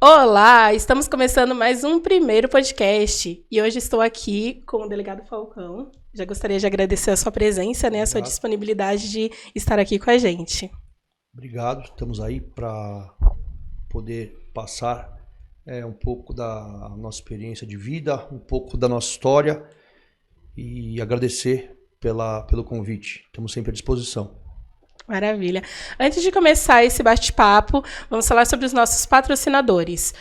Olá, estamos começando mais um primeiro podcast e hoje estou aqui com o delegado Falcão. Já gostaria de agradecer a sua presença, né, a sua disponibilidade de estar aqui com a gente. Obrigado, estamos aí para poder passar um pouco da nossa experiência de vida, um pouco da nossa história e agradecer pelo convite. Estamos sempre à disposição. Maravilha. Antes de começar esse bate-papo, vamos falar sobre os nossos patrocinadores.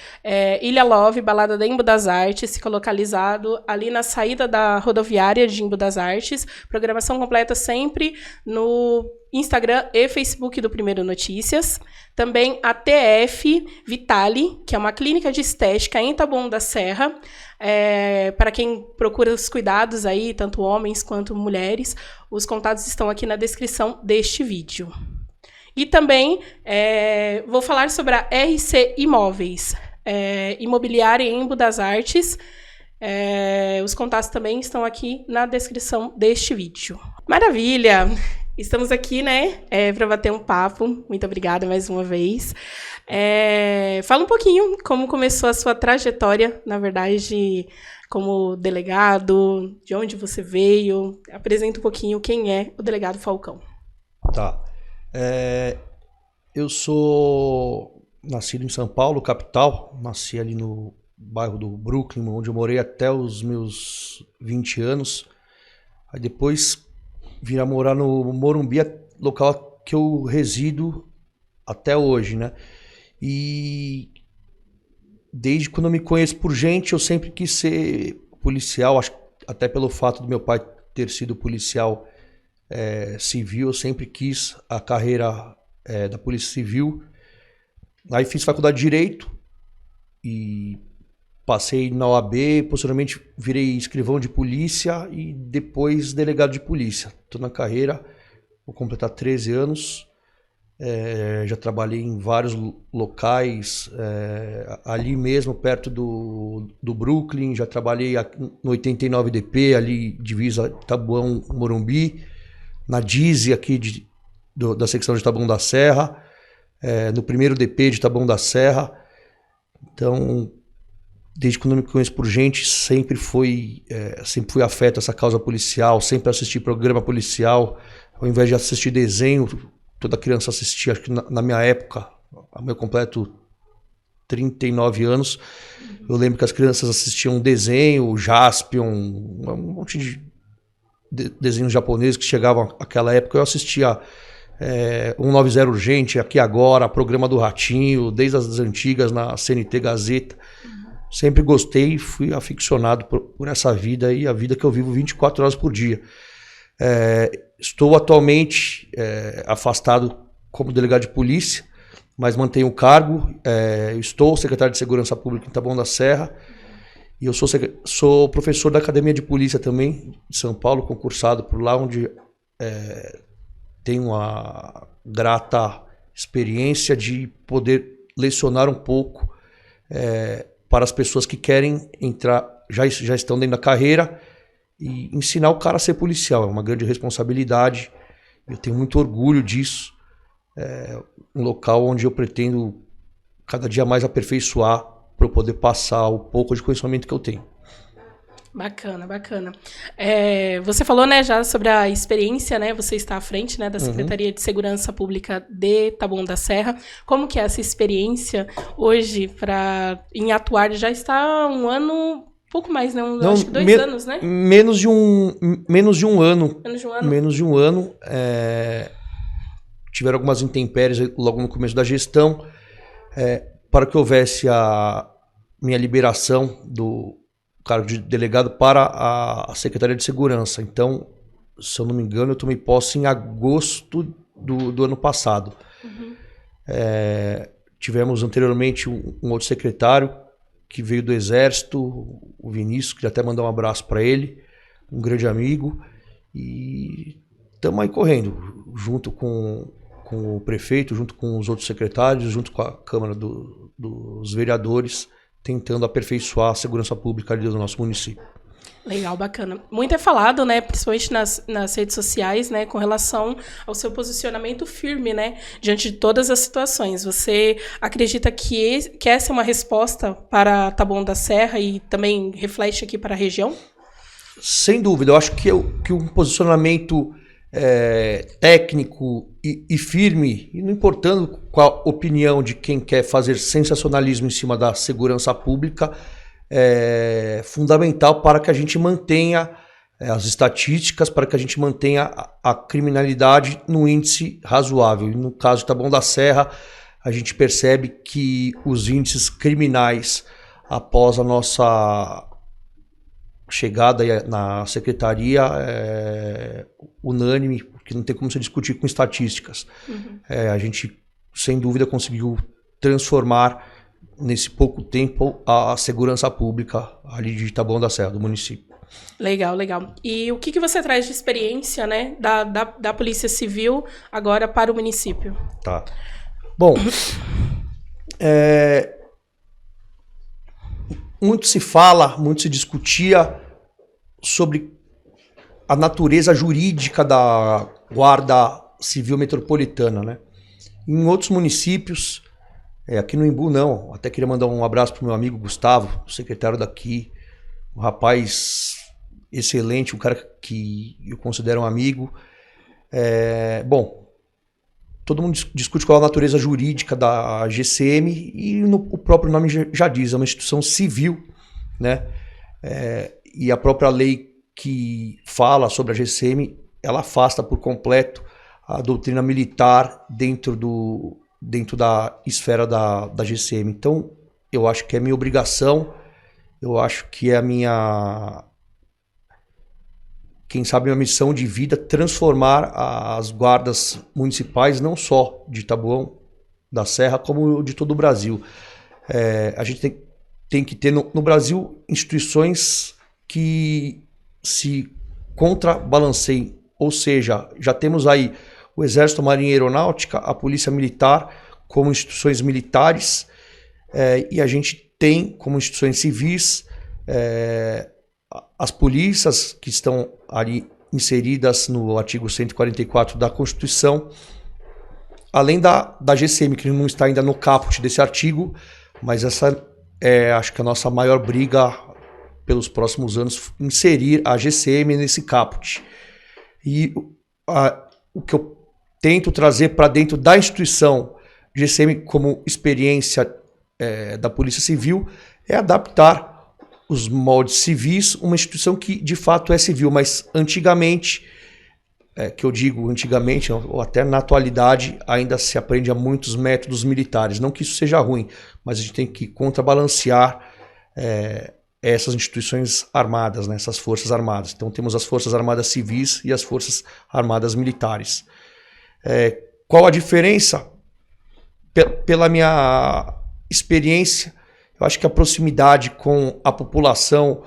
Ilha Love, Balada da Embu das Artes, fica localizado ali na saída da rodoviária de Embu das Artes. Programação completa sempre no Instagram e Facebook do Primeiro Notícias. Também a TF Vitale, que é uma clínica de estética em Taboão da Serra. Para quem procura os cuidados aí, tanto homens quanto mulheres, os contatos estão aqui na descrição deste vídeo. E também vou falar sobre a RC Imóveis, imobiliária em Embu das Artes. Os contatos também estão aqui na descrição deste vídeo. Maravilha! Estamos aqui, né, para bater um papo. Muito obrigada mais uma vez. Fala um pouquinho como começou a sua trajetória, na verdade, como delegado, de onde você veio. Apresenta um pouquinho quem é o delegado Falcão. Tá. Eu sou nascido em São Paulo, capital. Nasci ali no bairro do Brooklyn, onde eu morei até os meus 20 anos. Aí depois vim a morar no Morumbi, local que eu resido até hoje, né? E desde quando eu me conheço por gente, eu sempre quis ser policial, acho que até pelo fato do meu pai ter sido policial civil, eu sempre quis a carreira da Polícia Civil. Aí fiz faculdade de Direito e passei na OAB, posteriormente virei escrivão de polícia e depois delegado de polícia. Estou na carreira, vou completar 13 anos. Já trabalhei em vários locais, ali mesmo perto do Brooklyn. Já trabalhei no 89DP, ali divisa Taboão, Morumbi, na DISE aqui da secção de Taboão da Serra, no primeiro DP de Taboão da Serra. Então, desde quando eu me conheço por gente, sempre fui afeto a essa causa policial, sempre assisti programa policial, ao invés de assistir desenho. Toda criança assistia, acho que na minha época, ao meu completo 39 anos, eu lembro que as crianças assistiam desenho, Jaspion, um monte de desenhos japoneses que chegavam naquela época. Eu assistia 190 Urgente, Aqui Agora, programa do Ratinho, desde as antigas na CNT Gazeta. Sempre gostei e fui aficionado por essa vida e a vida que eu vivo 24 horas por dia. Estou atualmente afastado como delegado de polícia, mas mantenho o cargo. Estou secretário de Segurança Pública em Taboão da Serra e eu sou professor da Academia de Polícia também, de São Paulo, concursado por lá, onde tenho a grata experiência de poder lecionar um pouco para as pessoas que querem entrar, já estão dentro da carreira, e ensinar o cara a ser policial. É uma grande responsabilidade, eu tenho muito orgulho disso. Um local onde eu pretendo cada dia mais aperfeiçoar para eu poder passar o pouco de conhecimento que eu tenho. Bacana, bacana. Você falou, né, já sobre a experiência, né? Você está à frente, né, da Secretaria de Segurança Pública de Taboão da Serra. Como que é essa experiência hoje em atuar? Já está um ano, pouco mais, né? Acho que 2 anos, né? Menos de um ano. Menos de um ano? Menos de um ano. Tiveram algumas intempéries logo no começo da gestão, para que houvesse a minha liberação do cargo de delegado para a Secretaria de Segurança. Então, se eu não me engano, eu tomei posse em agosto do ano passado. Tivemos anteriormente um outro secretário que veio do Exército, o Vinícius, que até mandar um abraço para ele, um grande amigo. E estamos aí correndo, junto com o prefeito, junto com os outros secretários, junto com a Câmara dos Vereadores, tentando aperfeiçoar a segurança pública ali do nosso município. Legal, bacana. Muito é falado, né, principalmente nas redes sociais, né, com relação ao seu posicionamento firme, né, diante de todas as situações. Você acredita que essa é uma resposta para Taboão da Serra e também reflete aqui para a região? Sem dúvida, eu acho que um posicionamento técnico e firme, e não importando qual a opinião de quem quer fazer sensacionalismo em cima da segurança pública, é fundamental para que a gente mantenha as estatísticas, para que a gente mantenha a criminalidade num índice razoável. E no caso de Taboão da Serra, a gente percebe que os índices criminais após a nossa chegada na secretaria é unânime, porque não tem como se discutir com estatísticas. Uhum. A gente, sem dúvida, conseguiu transformar nesse pouco tempo a segurança pública ali de Taboão da Serra, do município. Legal, legal. E o que você traz de experiência, né, da Polícia Civil agora para o município? Tá. Bom, muito se fala, muito se discutia sobre a natureza jurídica da Guarda Civil Metropolitana, né? Em outros municípios, aqui no Embu não, até queria mandar um abraço para o meu amigo Gustavo, secretário daqui, um rapaz excelente, um cara que eu considero um amigo. Bom, todo mundo discute qual é a natureza jurídica da GCM e o próprio nome já diz, é uma instituição civil, né? E a própria lei que fala sobre a GCM, ela afasta por completo a doutrina militar dentro da esfera da GCM. Então, eu acho que é minha obrigação, eu acho que é a minha, quem sabe, minha missão de vida, transformar as guardas municipais, não só de Taboão da Serra, como de todo o Brasil. A gente tem que ter no Brasil instituições que se contrabalanceiem, ou seja, já temos aí o Exército, a Marinha e a Aeronáutica, a Polícia Militar como instituições militares, e a gente tem como instituições civis as polícias que estão ali inseridas no artigo 144 da Constituição, além da GCM, que não está ainda no caput desse artigo, mas essa acho que a nossa maior briga pelos próximos anos, inserir a GCM nesse caput. E o que eu tento trazer para dentro da instituição GCM como experiência da Polícia Civil é adaptar os moldes civis, uma instituição que de fato é civil, mas antigamente, que eu digo antigamente, ou até na atualidade, ainda se aprende a muitos métodos militares. Não que isso seja ruim, mas a gente tem que contrabalancear essas instituições armadas, né, essas forças armadas. Então temos as forças armadas civis e as forças armadas militares. Qual a diferença? Pela minha experiência, eu acho que a proximidade com a população,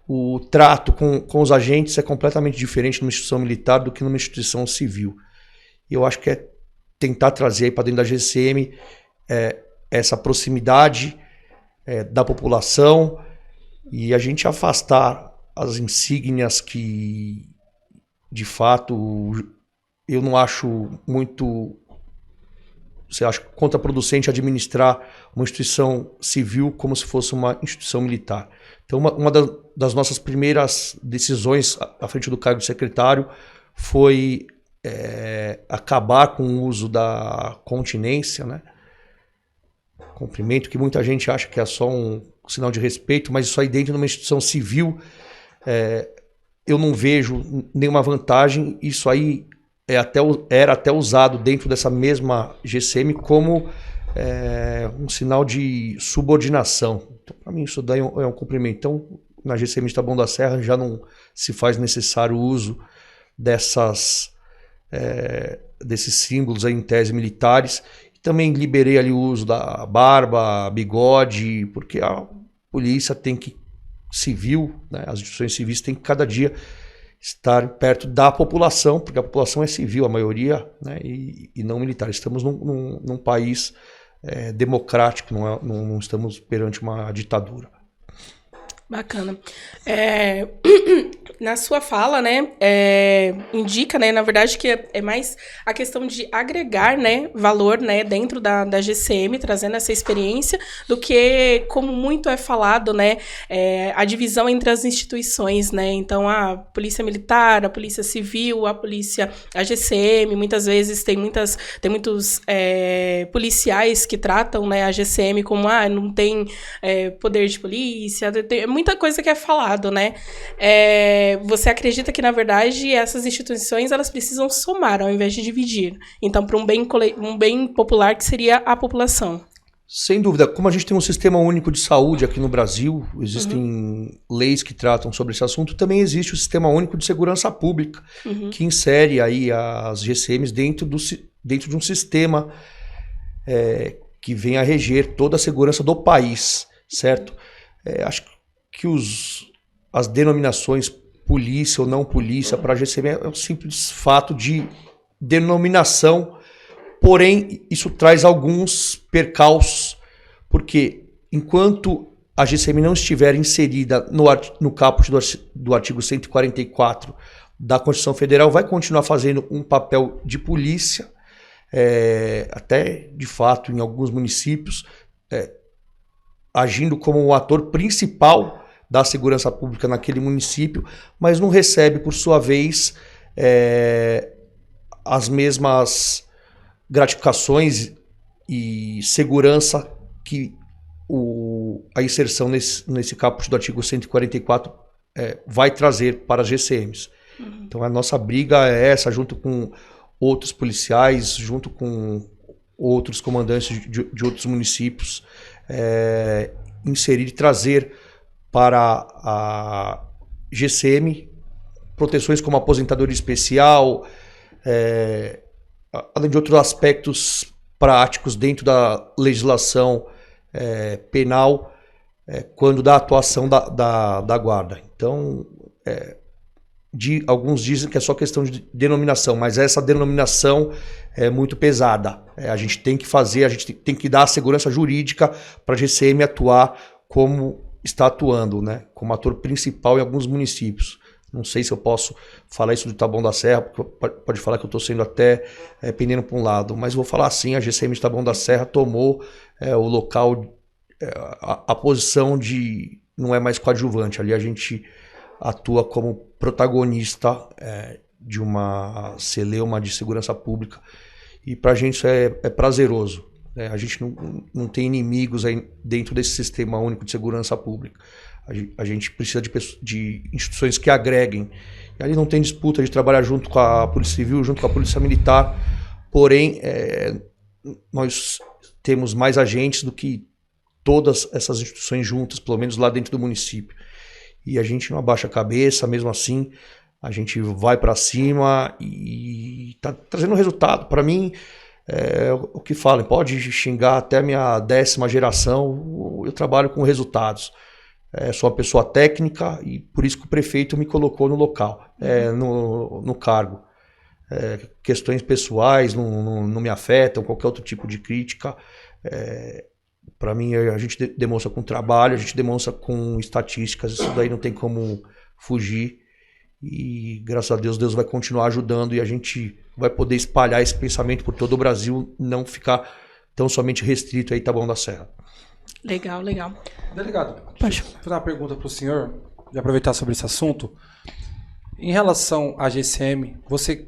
o trato com os agentes é completamente diferente numa instituição militar do que numa instituição civil. E eu acho que é tentar trazer para dentro da GCM essa proximidade da população, e a gente afastar as insígnias que, de fato, eu não acho muito... Você acha contraproducente administrar uma instituição civil como se fosse uma instituição militar. Então, uma das nossas primeiras decisões à frente do cargo de secretário foi acabar com o uso da continência, né? Cumprimento, que muita gente acha que é só um sinal de respeito, mas isso aí dentro de uma instituição civil, eu não vejo nenhuma vantagem. Isso aí era até usado dentro dessa mesma GCM como um sinal de subordinação. Então, para mim, isso daí é um cumprimento. Então, na GCM de Taboão da Serra já não se faz necessário o uso desses símbolos aí, em tese, militares. Também liberei ali o uso da barba, bigode, porque a polícia civil, né, as instituições civis têm que cada dia estar perto da população, porque a população é civil, a maioria, né, e não militar. Estamos num país democrático, não estamos perante uma ditadura. Bacana. Na sua fala, né, indica, né, na verdade, que é mais a questão de agregar, né, valor, né, dentro da GCM, trazendo essa experiência, do que, como muito é falado, né, a divisão entre as instituições, né, então a Polícia Militar, a Polícia Civil, a GCM, muitas vezes tem muitos policiais que tratam, né, a GCM como, não tem poder de polícia, tem muita coisa que é falado, né? Você acredita que, na verdade, essas instituições elas precisam somar ao invés de dividir. Então, para um bem popular que seria a população. Sem dúvida. Como a gente tem um sistema único de saúde aqui no Brasil, existem leis que tratam sobre esse assunto, também existe o Sistema Único de Segurança Pública, que insere aí as GCMs dentro de um sistema que vem a reger toda a segurança do país, certo? Acho que as denominações polícia ou não polícia para a GCM é um simples fato de denominação, porém isso traz alguns percalços, porque enquanto a GCM não estiver inserida no caput do artigo 144 da Constituição Federal, vai continuar fazendo um papel de polícia, até de fato em alguns municípios, agindo como o ator principal da segurança pública naquele município, mas não recebe, por sua vez, as mesmas gratificações e segurança que a inserção nesse caput do artigo 144 vai trazer para as GCMs. Então a nossa briga é essa, junto com outros policiais, junto com outros comandantes de outros municípios, inserir e trazer para a GCM proteções como aposentadoria especial, além de outros aspectos práticos dentro da legislação penal, quando da atuação da guarda. Então, alguns dizem que é só questão de denominação, mas essa denominação é muito pesada. A gente tem que dar a segurança jurídica para a GCM atuar como está atuando, né, como ator principal em alguns municípios. Não sei se eu posso falar isso do Taboão da Serra, porque pode falar que eu estou sendo até pendendo para um lado, mas vou falar assim: a GCM de Taboão da Serra tomou o local, a posição de não é mais coadjuvante, ali a gente atua como protagonista de uma celeuma de segurança pública, e para a gente isso é prazeroso. A gente não tem inimigos aí dentro desse sistema único de segurança pública. A gente precisa de instituições que agreguem. E ali não tem disputa de trabalhar junto com a Polícia Civil, junto com a Polícia Militar. Porém, nós temos mais agentes do que todas essas instituições juntas, pelo menos lá dentro do município. E a gente não abaixa a cabeça, mesmo assim, a gente vai para cima e está trazendo resultado. Para mim, o que falam, pode xingar até a minha 10ª geração, eu trabalho com resultados. Sou uma pessoa técnica e por isso que o prefeito me colocou no local, no cargo. Questões pessoais não me afetam, qualquer outro tipo de crítica. Para mim, a gente demonstra com trabalho, a gente demonstra com estatísticas, isso daí não tem como fugir. E graças a Deus, Deus vai continuar ajudando e a gente vai poder espalhar esse pensamento por todo o Brasil, não ficar tão somente restrito a Taboão da Serra. Legal, legal. Delegado, deixa eu fazer uma pergunta para o senhor, de aproveitar sobre esse assunto. Em relação à GCM, você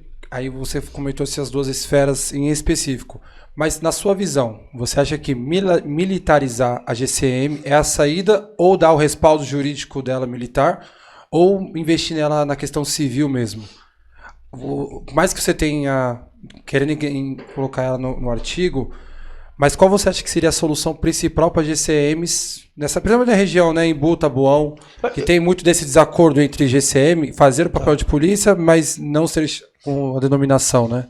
comentou essas duas esferas em específico, mas na sua visão, você acha que militarizar a GCM é a saída, ou dar o respaldo jurídico dela militar, ou investir nela na questão civil mesmo? Por mais que você tenha querendo colocar ela no artigo, mas qual você acha que seria a solução principal para GCMs, principalmente na região, né, Embu, Taboão, que tem muito desse desacordo entre GCM, fazer o papel de polícia, mas não ser com a denominação, né?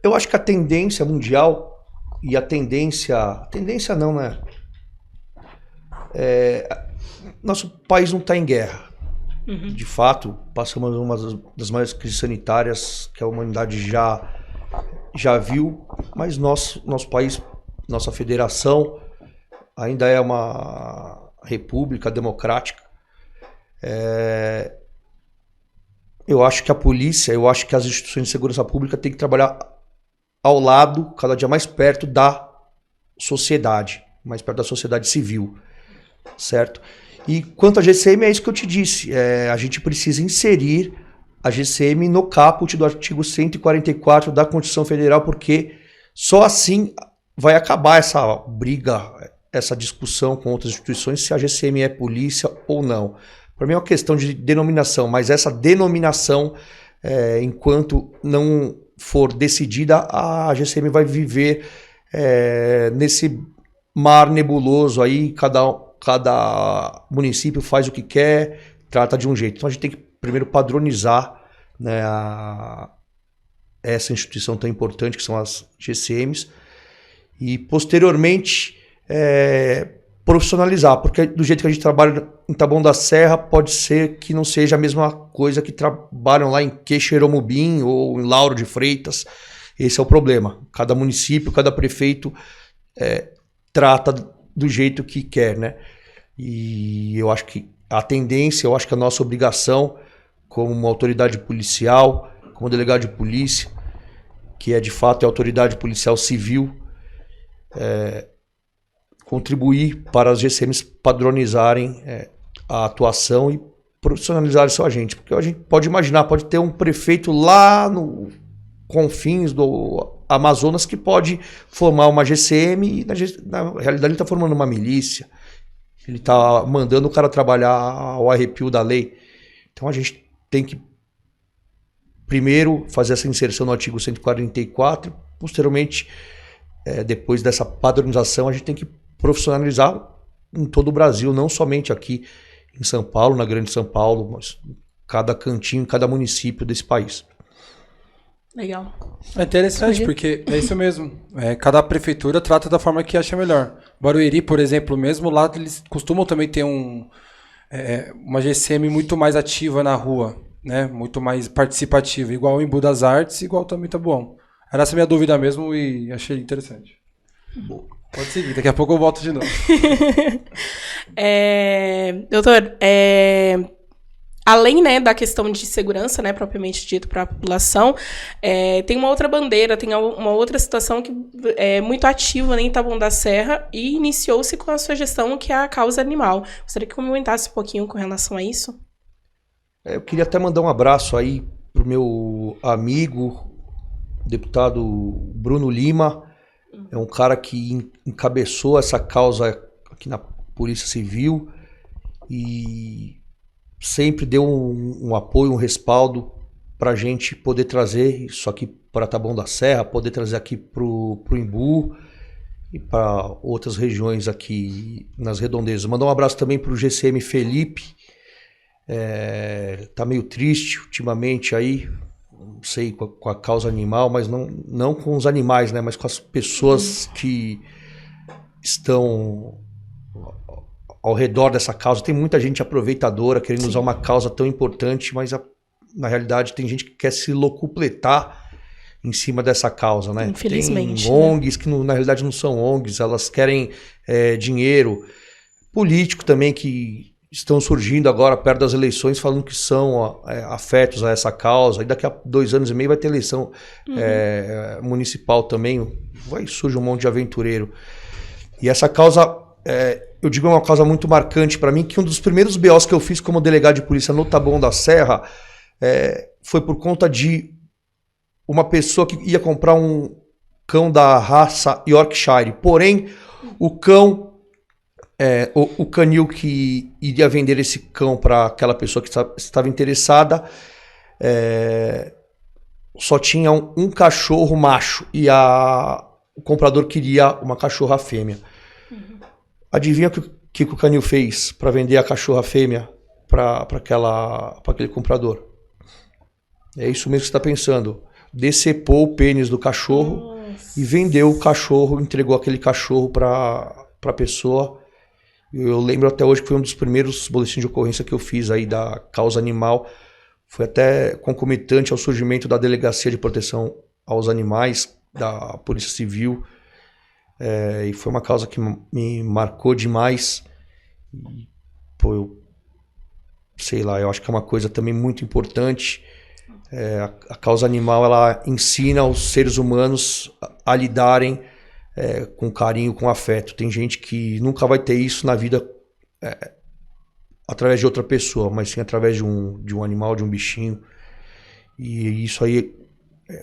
Eu acho que a tendência mundial, e a tendência não, né? Nosso país não está em guerra. De fato, passamos uma das maiores crises sanitárias que a humanidade já viu, mas nosso país, nossa federação, ainda é uma república democrática. Eu acho que a polícia, eu acho que as instituições de segurança pública têm que trabalhar ao lado, cada dia mais perto da sociedade, mais perto da sociedade civil, certo? E quanto à GCM, é isso que eu te disse, a gente precisa inserir a GCM no caput do artigo 144 da Constituição Federal, porque só assim vai acabar essa briga, essa discussão com outras instituições se a GCM é polícia ou não. Para mim é uma questão de denominação, mas essa denominação, enquanto não for decidida, a GCM vai viver nesse mar nebuloso aí, cada município faz o que quer, trata de um jeito. Então a gente tem que primeiro padronizar, né, essa instituição tão importante que são as GCMs e posteriormente profissionalizar, porque do jeito que a gente trabalha em Taboão da Serra, pode ser que não seja a mesma coisa que trabalham lá em Queixeiromubim ou em Lauro de Freitas. Esse é o problema. Cada município, cada prefeito trata do jeito que quer, né? E eu acho que a tendência, eu acho que a nossa obrigação como uma autoridade policial, como delegado de polícia, que de fato é a autoridade policial civil, contribuir para as GCMs padronizarem a atuação e profissionalizar o seu agente. Porque a gente pode imaginar, pode ter um prefeito lá no confins do Amazonas que pode formar uma GCM e na realidade ele está formando uma milícia. Ele está mandando o cara trabalhar ao arrepio da lei. Então a gente tem que primeiro fazer essa inserção no artigo 144, posteriormente, depois dessa padronização, a gente tem que profissionalizar em todo o Brasil, não somente aqui em São Paulo, na Grande São Paulo, mas em cada cantinho, em cada município desse país. Legal. É interessante, porque é isso mesmo. Cada prefeitura trata da forma que acha melhor. Barueri, por exemplo, mesmo lá, eles costumam também ter uma GCM muito mais ativa na rua, né? Muito mais participativa, igual em Embu das Artes, igual também Taboão. Era essa a minha dúvida mesmo e achei interessante. Boa. Pode seguir, daqui a pouco eu volto de novo. Doutor, além, né, da questão de segurança, né, propriamente dito para a população, tem uma outra bandeira, tem uma outra situação que é muito ativa, né, em Taboão da Serra e iniciou-se com a sua gestão, que é a causa animal. Gostaria que comentasse um pouquinho com relação a isso. Eu queria até mandar um abraço aí pro meu amigo, deputado Bruno Lima. É um cara que encabeçou essa causa aqui na Polícia Civil e sempre deu um apoio, um respaldo para a gente poder trazer isso aqui para Taboão da Serra, poder trazer aqui pro Embu e para outras regiões aqui nas redondezas. Mandar um abraço também para o GCM Felipe. Tá meio triste ultimamente aí, não sei, com a causa animal, mas não com os animais, né, mas com as pessoas que estão ao redor dessa causa. Tem muita gente aproveitadora querendo usar uma causa tão importante, mas na realidade tem gente que quer se locupletar em cima dessa causa, né? Infelizmente. Tem ONGs que na realidade não são ONGs, elas querem dinheiro. Político também que estão surgindo agora perto das eleições falando que são afetos a essa causa. E daqui a 2 anos e meio vai ter eleição municipal também. Surge um monte de aventureiro. E essa causa, eu digo, é uma causa muito marcante para mim, que um dos primeiros BOs que eu fiz como delegado de polícia no Taboão da Serra foi por conta de uma pessoa que ia comprar um cão da raça Yorkshire. Porém, o cão... o canil que iria vender esse cão para aquela pessoa que estava interessada só tinha um cachorro macho e o comprador queria uma cachorra fêmea. Adivinha o que o canil fez para vender a cachorra fêmea para aquele comprador? É isso mesmo que você está pensando. Decepou o pênis do cachorro e vendeu o cachorro, entregou aquele cachorro para a pessoa. Eu lembro até hoje que foi um dos primeiros boletins de ocorrência que eu fiz aí da causa animal. Foi até concomitante ao surgimento da Delegacia de Proteção aos Animais, da Polícia Civil. E foi uma causa que me marcou demais. Eu sei lá, eu acho que é uma coisa também muito importante. A causa animal, ela ensina os seres humanos a lidarem com carinho, com afeto. Tem gente que nunca vai ter isso na vida através de outra pessoa, mas sim através de um animal, de um bichinho. E isso aí,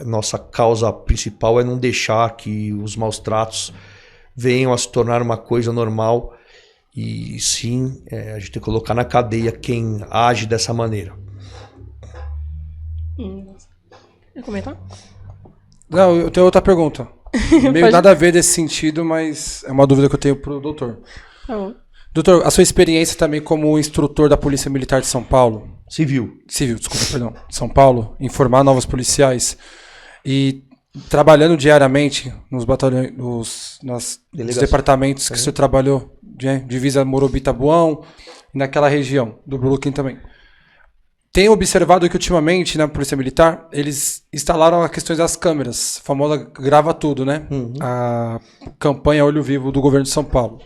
nossa causa principal é não deixar que os maus tratos venham a se tornar uma coisa normal. E sim, a gente tem que colocar na cadeia quem age dessa maneira. Quer comentar? Não, eu tenho outra pergunta. Meio nada a ver nesse sentido, mas é uma dúvida que eu tenho pro doutor. Tá bom. Doutor, a sua experiência também como instrutor da Polícia Militar de São Paulo... Civil, desculpa, perdão. São Paulo, informar novos policiais e trabalhando diariamente nos batalhões, nos departamentos que o senhor trabalhou, divisa Morumbi-Taboão e naquela região do Brooklyn também. Tenho observado que ultimamente na Polícia Militar eles instalaram as questões das câmeras, a famosa grava tudo, né? A campanha Olho Vivo do governo de São Paulo.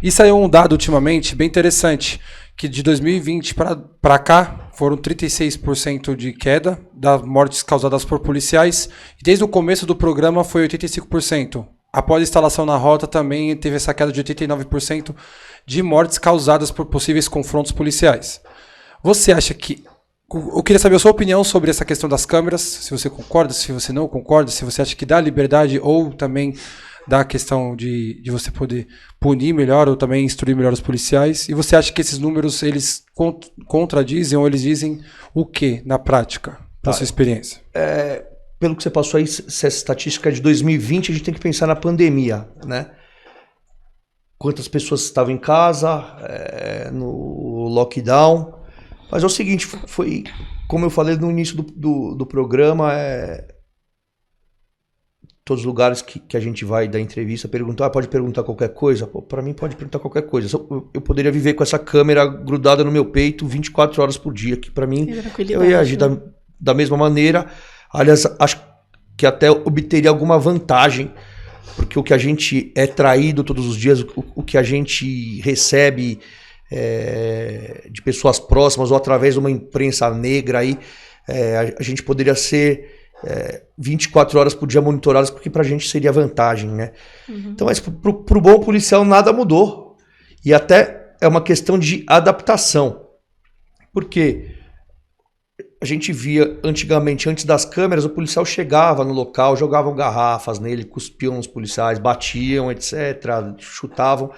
E saiu um dado ultimamente bem interessante, que de 2020 para cá foram 36% de queda das mortes causadas por policiais, e desde o começo do programa foi 85%. Após a instalação na rota também teve essa queda de 89% de mortes causadas por possíveis confrontos policiais. Você acha que... Eu queria saber a sua opinião sobre essa questão das câmeras, se você concorda, se você não concorda, se você acha que dá liberdade ou também dá a questão de você poder punir melhor ou também instruir melhor os policiais. E você acha que esses números, eles contradizem ou eles dizem o que na prática, da sua experiência? Pelo que você passou aí, se essa estatística é de 2020, a gente tem que pensar na pandemia, né? Quantas pessoas estavam em casa, no lockdown. Mas é o seguinte, foi como eu falei no início do programa, todos os lugares que a gente vai dar entrevista, pode perguntar qualquer coisa? Para mim pode perguntar qualquer coisa. Eu poderia viver com essa câmera grudada no meu peito 24 horas por dia, que para mim eu ia agir da mesma maneira. Aliás, acho que até obteria alguma vantagem, porque o que a gente é traído todos os dias, o que a gente recebe de pessoas próximas ou através de uma imprensa negra aí, a gente poderia ser 24 horas por dia monitorados, porque pra gente seria vantagem, né? Então, mas pro bom policial nada mudou. E até é uma questão de adaptação. Porque a gente via antigamente, antes das câmeras, o policial chegava no local, jogavam garrafas nele, cuspiam os policiais, batiam, etc., chutavam.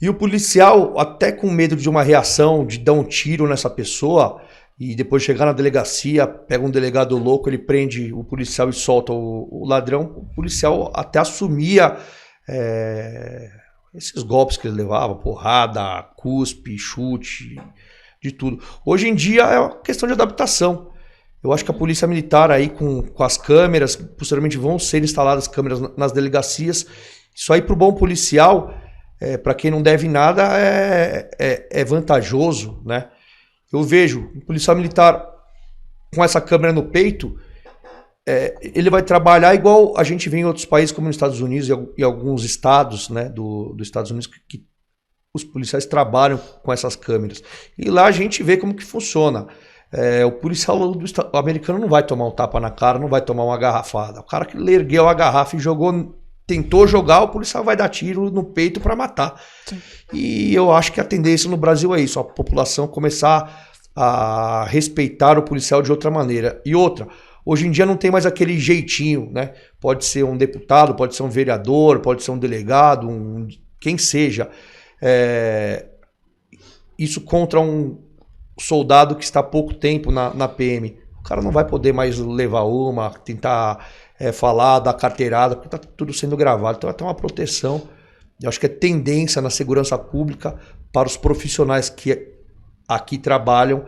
E o policial, até com medo de uma reação, de dar um tiro nessa pessoa, e depois chegar na delegacia, pega um delegado louco, ele prende o policial e solta o ladrão, o policial até assumia esses golpes que ele levava, porrada, cuspe, chute, de tudo. Hoje em dia é uma questão de adaptação. Eu acho que a Polícia Militar aí com as câmeras, posteriormente vão ser instaladas câmeras nas delegacias. Isso aí pro bom policial... para quem não deve nada, é vantajoso, né? Eu vejo um policial militar com essa câmera no peito, ele vai trabalhar igual a gente vê em outros países, como nos Estados Unidos e alguns estados, né, dos Estados Unidos, que os policiais trabalham com essas câmeras. E lá a gente vê como que funciona. O policial americano não vai tomar um tapa na cara, não vai tomar uma garrafada. O cara que ergueu a garrafa e tentou jogar, o policial vai dar tiro no peito para matar. Sim. E eu acho que a tendência no Brasil é isso, a população começar a respeitar o policial de outra maneira. E outra, hoje em dia não tem mais aquele jeitinho, né? Pode ser um deputado, pode ser um vereador, pode ser um delegado, quem seja. Isso contra um soldado que está há pouco tempo na PM. O cara não vai poder mais levar tentar... falar da carteirada, porque está tudo sendo gravado. Então vai ter uma proteção. Eu acho que é tendência na segurança pública para os profissionais que aqui trabalham,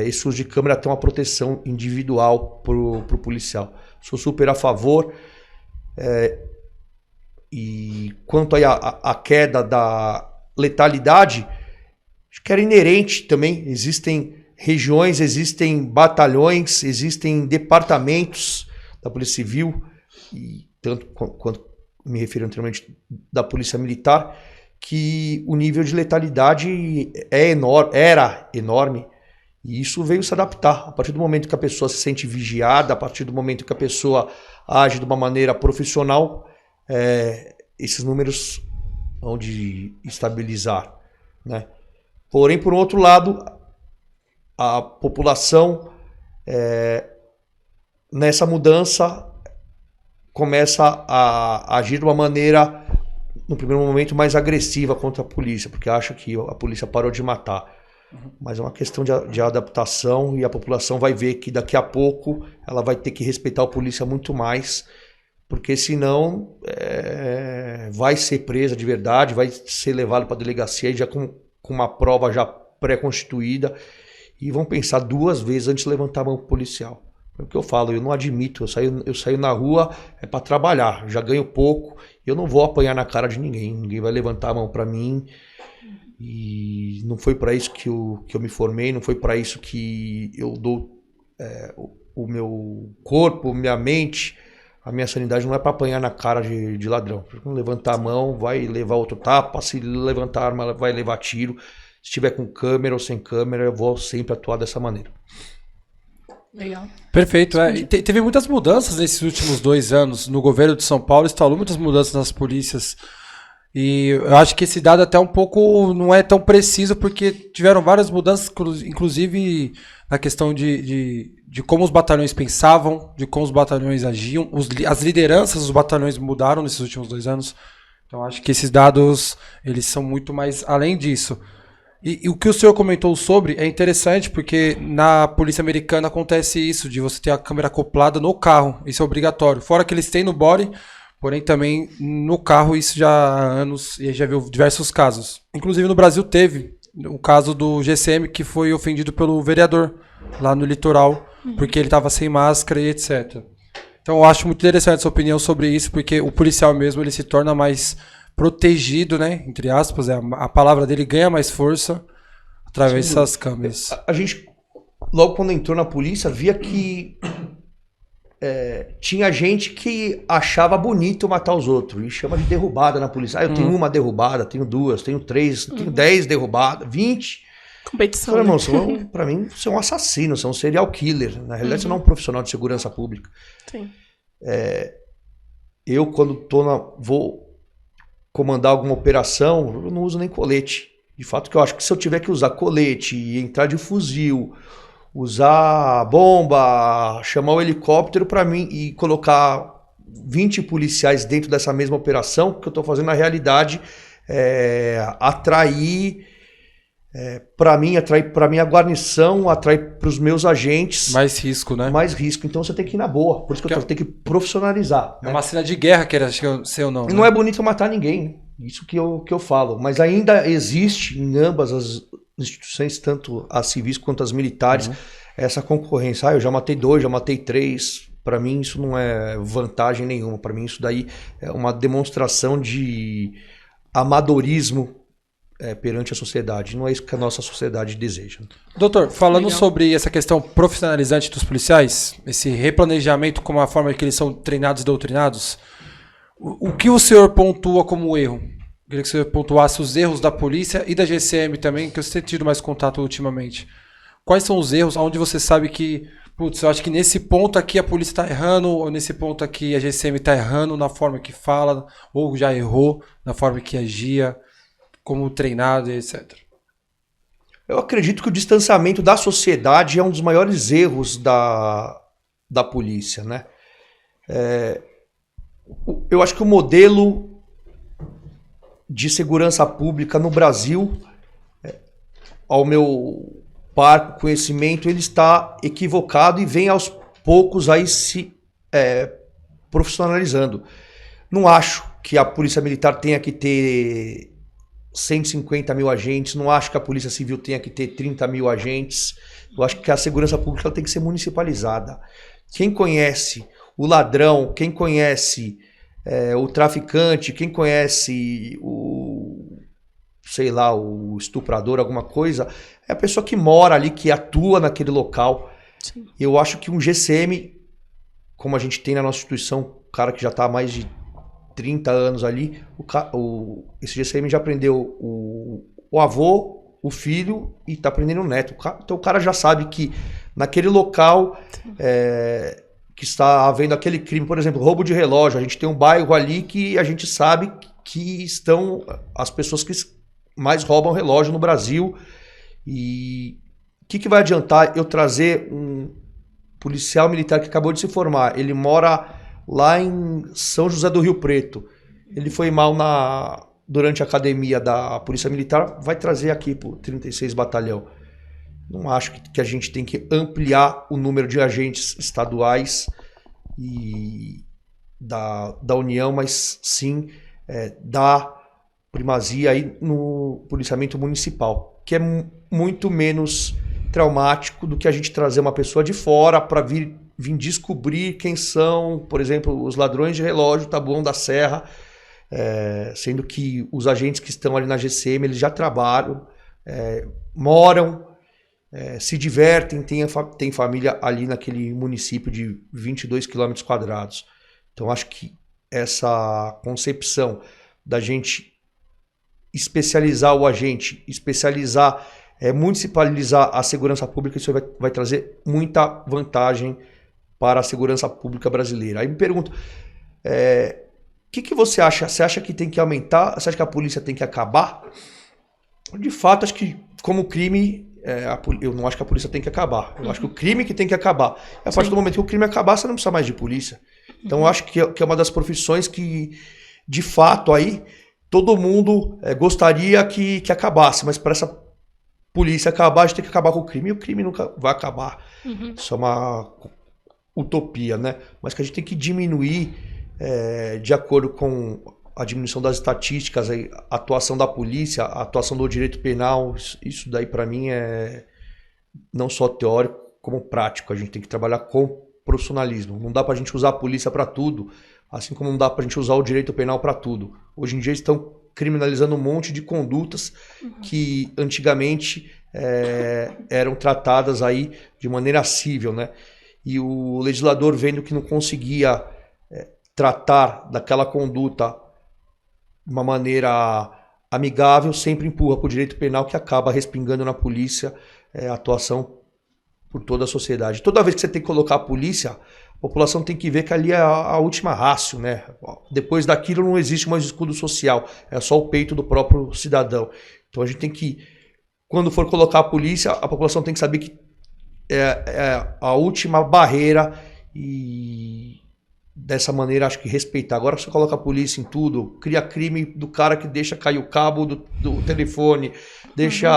esse uso de câmera tem uma proteção individual para o policial. Sou super a favor. E quanto aí a queda da letalidade, acho que era inerente também. Existem regiões, existem batalhões, existem departamentos da Polícia Civil, e tanto quanto me referi anteriormente da Polícia Militar, que o nível de letalidade era enorme, e isso veio se adaptar. A partir do momento que a pessoa se sente vigiada, a partir do momento que a pessoa age de uma maneira profissional, esses números vão de estabilizar, né? Porém, por outro lado, a população, nessa mudança, começa a agir de uma maneira, no primeiro momento, mais agressiva contra a polícia, porque acha que a polícia parou de matar. Mas é uma questão de adaptação, e a população vai ver que daqui a pouco ela vai ter que respeitar a polícia muito mais, porque senão vai ser presa de verdade, vai ser levado para a delegacia já com uma prova já pré-constituída, e vão pensar 2 vezes antes de levantar a mão pro policial. É o que eu falo, eu não admito, eu saio na rua para trabalhar, já ganho pouco, eu não vou apanhar na cara de ninguém vai levantar a mão para mim, e não foi para isso que eu me formei, não foi para isso que eu dou o meu corpo, minha mente, a minha sanidade, não é para apanhar na cara de ladrão. Levantar a mão, vai levar outro tapa, se levantar a arma, vai levar tiro. Se tiver com câmera ou sem câmera, eu vou sempre atuar dessa maneira. Legal. Perfeito. Teve muitas mudanças nesses últimos 2 anos no governo de São Paulo, instalou muitas mudanças nas polícias. E eu acho que esse dado até um pouco não é tão preciso, porque tiveram várias mudanças, inclusive na questão de como os batalhões pensavam, de como os batalhões agiam, as lideranças dos batalhões mudaram nesses últimos 2 anos. Então acho que esses dados, eles são muito mais além disso. E o que o senhor comentou sobre é interessante, porque na polícia americana acontece isso, de você ter a câmera acoplada no carro, isso é obrigatório. Fora que eles têm no body, porém também no carro, isso já há anos, e já viu diversos casos. Inclusive no Brasil teve o caso do GCM, que foi ofendido pelo vereador lá no litoral, porque ele estava sem máscara e etc. Então eu acho muito interessante a sua opinião sobre isso, porque o policial mesmo ele se torna mais protegido, né? Entre aspas, a palavra dele ganha mais força através dessas câmeras. A gente, logo quando entrou na polícia, via que tinha gente que achava bonito matar os outros e chama de derrubada na polícia. Eu tenho uma derrubada, tenho 2, tenho 3, tenho 10 derrubadas, 20. Competição. Então, irmão, pra mim, você é um assassino, você é um serial killer. Na realidade, você não é um profissional de segurança pública. Sim. Eu, quando vou comandar alguma operação, eu não uso nem colete. De fato, que eu acho que se eu tiver que usar colete e entrar de fuzil, usar bomba, chamar o helicóptero para mim e colocar 20 policiais dentro dessa mesma operação, o que eu estou fazendo na realidade atrair para minha guarnição, atrair para os meus agentes. Mais risco, né? Mais risco. Então você tem que ir na boa. Por isso que eu tenho que profissionalizar. É uma cena de guerra que era ser ou não. E não é bonito matar ninguém. Isso que eu falo. Mas ainda existe em ambas as instituições, tanto as civis quanto as militares, essa concorrência. Eu já matei 2, já matei 3. Para mim isso não é vantagem nenhuma. Para mim isso daí é uma demonstração de amadorismo perante a sociedade. Não é isso que a nossa sociedade deseja. Doutor, falando sobre essa questão profissionalizante dos policiais, esse replanejamento como a forma que eles são treinados e doutrinados, o que o senhor pontua como erro? Queria que o senhor pontuasse os erros da polícia e da GCM também, que você tem tido mais contato ultimamente. Quais são os erros onde você sabe que, putz, eu acho que nesse ponto aqui a polícia está errando, ou nesse ponto aqui a GCM está errando na forma que fala, ou já errou na forma que agia, como treinado e etc. Eu acredito que o distanciamento da sociedade é um dos maiores erros da polícia, né? Eu acho que o modelo de segurança pública no Brasil, ao meu parco conhecimento, ele está equivocado e vem aos poucos aí se profissionalizando. Não acho que a Polícia Militar tenha que ter 150 mil agentes, não acho que a Polícia Civil tenha que ter 30 mil agentes. Eu acho que a segurança pública ela tem que ser municipalizada. Quem conhece o ladrão, quem conhece o traficante, quem conhece o estuprador, alguma coisa, é a pessoa que mora ali, que atua naquele local. Sim. Eu acho que um GCM, como a gente tem na nossa instituição, um cara que já está há mais de 30 anos ali, esse GCM já prendeu o avô, o filho e está prendendo o neto. Então o cara já sabe que naquele local que está havendo aquele crime, por exemplo, roubo de relógio, a gente tem um bairro ali que a gente sabe que estão as pessoas que mais roubam relógio no Brasil. E o que vai adiantar eu trazer um policial militar que acabou de se formar? Ele mora lá em São José do Rio Preto. Ele foi mal durante a academia da Polícia Militar, vai trazer aqui para o 36 Batalhão. Não acho que a gente tem que ampliar o número de agentes estaduais e da União, mas sim dar primazia aí no policiamento municipal, que é muito menos traumático do que a gente trazer uma pessoa de fora para vir descobrir quem são, por exemplo, os ladrões de relógio Taboão da Serra, sendo que os agentes que estão ali na GCM, eles já trabalham, moram, se divertem, tem família ali naquele município de 22 km². Então acho que essa concepção da gente especializar o agente, municipalizar a segurança pública, isso vai trazer muita vantagem para a segurança pública brasileira. Aí me pergunto, o que você acha? Você acha que tem que aumentar? Você acha que a polícia tem que acabar? De fato, acho que como crime, eu não acho que a polícia tem que acabar. Eu acho que o crime que tem que acabar. A partir do momento que o crime acabar, você não precisa mais de polícia. Então eu acho que é uma das profissões que, de fato, aí todo mundo gostaria que acabasse, mas para essa polícia acabar, a gente tem que acabar com o crime, e o crime nunca vai acabar. Isso é uma utopia, né? Mas que a gente tem que diminuir de acordo com a diminuição das estatísticas, a atuação da polícia, a atuação do direito penal. Isso daí para mim é não só teórico, como prático. A gente tem que trabalhar com profissionalismo. Não dá pra gente usar a polícia para tudo, assim como não dá pra gente usar o direito penal para tudo. Hoje em dia estão criminalizando um monte de condutas que antigamente eram tratadas aí de maneira cível, né? E o legislador, vendo que não conseguia tratar daquela conduta de uma maneira amigável, sempre empurra para o direito penal, que acaba respingando na polícia a atuação por toda a sociedade. Toda vez que você tem que colocar a polícia, a população tem que ver que ali é a última rácio, né? Depois daquilo não existe mais escudo social, é só o peito do próprio cidadão. Então a gente tem que, quando for colocar a polícia, a população tem que saber que é a última barreira, e dessa maneira acho que respeitar. Agora você coloca a polícia em tudo, cria crime do cara que deixa cair o cabo do telefone, deixa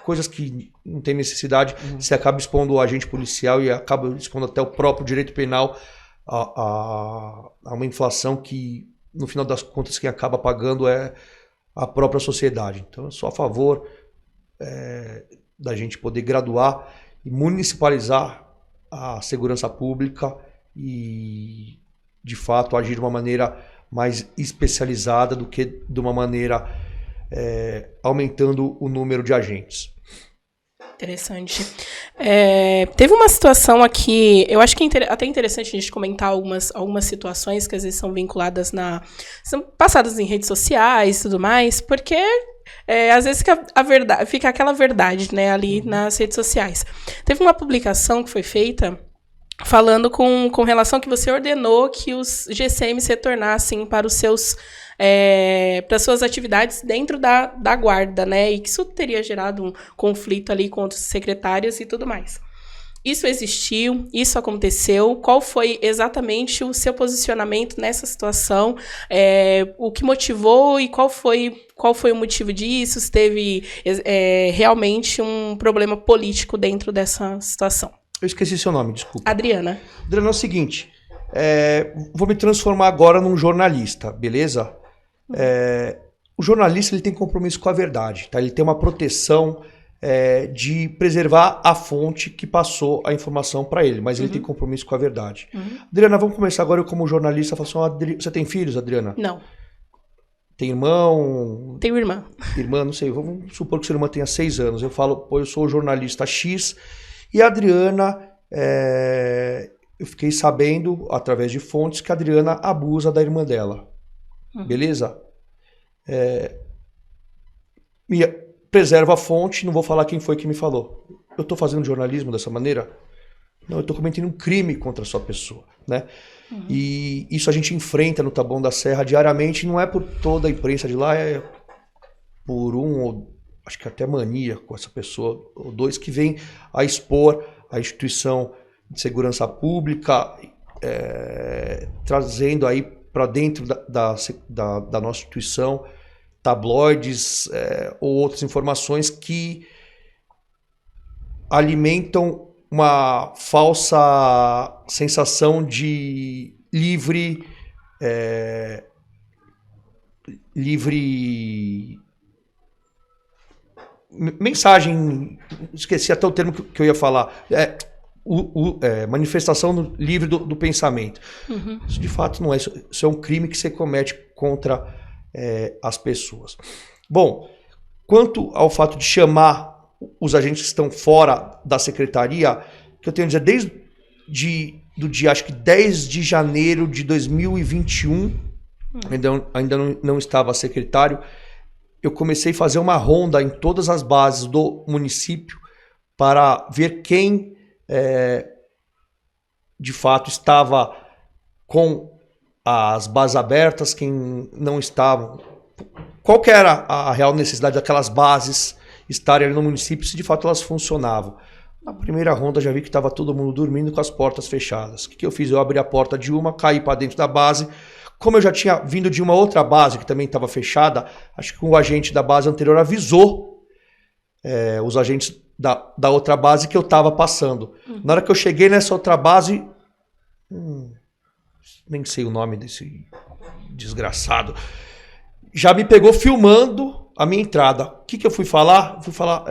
coisas que não tem necessidade, você acaba expondo o agente policial e acaba expondo até o próprio direito penal a uma inflação que, no final das contas, quem acaba pagando é a própria sociedade. Então eu sou a favor da gente poder graduar e municipalizar a segurança pública e, de fato, agir de uma maneira mais especializada do que de uma maneira aumentando o número de agentes. Interessante. Teve uma situação aqui, eu acho que é até interessante a gente comentar algumas situações que às vezes são vinculadas são passadas em redes sociais e tudo mais, porque às vezes fica aquela verdade, né, ali nas redes sociais. Teve uma publicação que foi feita falando com relação que você ordenou que os GCMs retornassem para os seus para suas atividades dentro da guarda, né? E que isso teria gerado um conflito ali com outros secretários e tudo mais. Isso existiu, isso aconteceu. Qual foi exatamente o seu posicionamento nessa situação? O que motivou e qual foi o motivo disso? Se teve realmente um problema político dentro dessa situação? Eu esqueci seu nome, desculpa. Adriana. Adriana, é o seguinte, vou me transformar agora num jornalista, beleza? O jornalista, ele tem compromisso com a verdade, tá? Ele tem uma proteção de preservar a fonte que passou a informação para ele, mas ele tem compromisso com a verdade. Adriana, vamos começar agora. Eu, como jornalista, falo assim, você tem filhos, Adriana? Não. Tem irmão? Tenho irmã. Irmã, não sei, vamos supor que sua irmã tenha 6 anos. Eu falo, eu sou o jornalista X, e a Adriana eu fiquei sabendo, através de fontes, que a Adriana abusa da irmã dela. Beleza? Preserva a fonte, não vou falar quem foi que me falou. Eu estou fazendo jornalismo dessa maneira? Não, eu estou cometendo um crime contra a sua pessoa, né? E isso a gente enfrenta no Taboão da Serra diariamente, não é por toda a imprensa de lá, é por ou acho que até mania com essa pessoa, ou dois que vêm a expor a instituição de segurança pública, trazendo aí para dentro da nossa instituição tabloides ou outras informações que alimentam uma falsa sensação de livre mensagem, esqueci até o termo que eu ia falar, manifestação livre do pensamento. Isso de fato não é, isso é um crime que você comete contra as pessoas. Bom, quanto ao fato de chamar os agentes que estão fora da secretaria, que eu tenho a dizer, desde do dia, acho que 10 de janeiro de 2021, ainda não estava secretário, eu comecei a fazer uma ronda em todas as bases do município para ver quem de fato estava com as bases abertas, quem não estavam. Qual que era a real necessidade daquelas bases estarem ali no município, se de fato elas funcionavam. Na primeira ronda já vi que estava todo mundo dormindo com as portas fechadas. O que eu fiz? Eu abri a porta de uma, caí para dentro da base. Como eu já tinha vindo de uma outra base que também estava fechada, acho que o agente da base anterior avisou os agentes da outra base que eu estava passando. Na hora que eu cheguei nessa outra base, nem sei o nome desse desgraçado, já me pegou filmando a minha entrada. O que eu fui falar? Fui falar,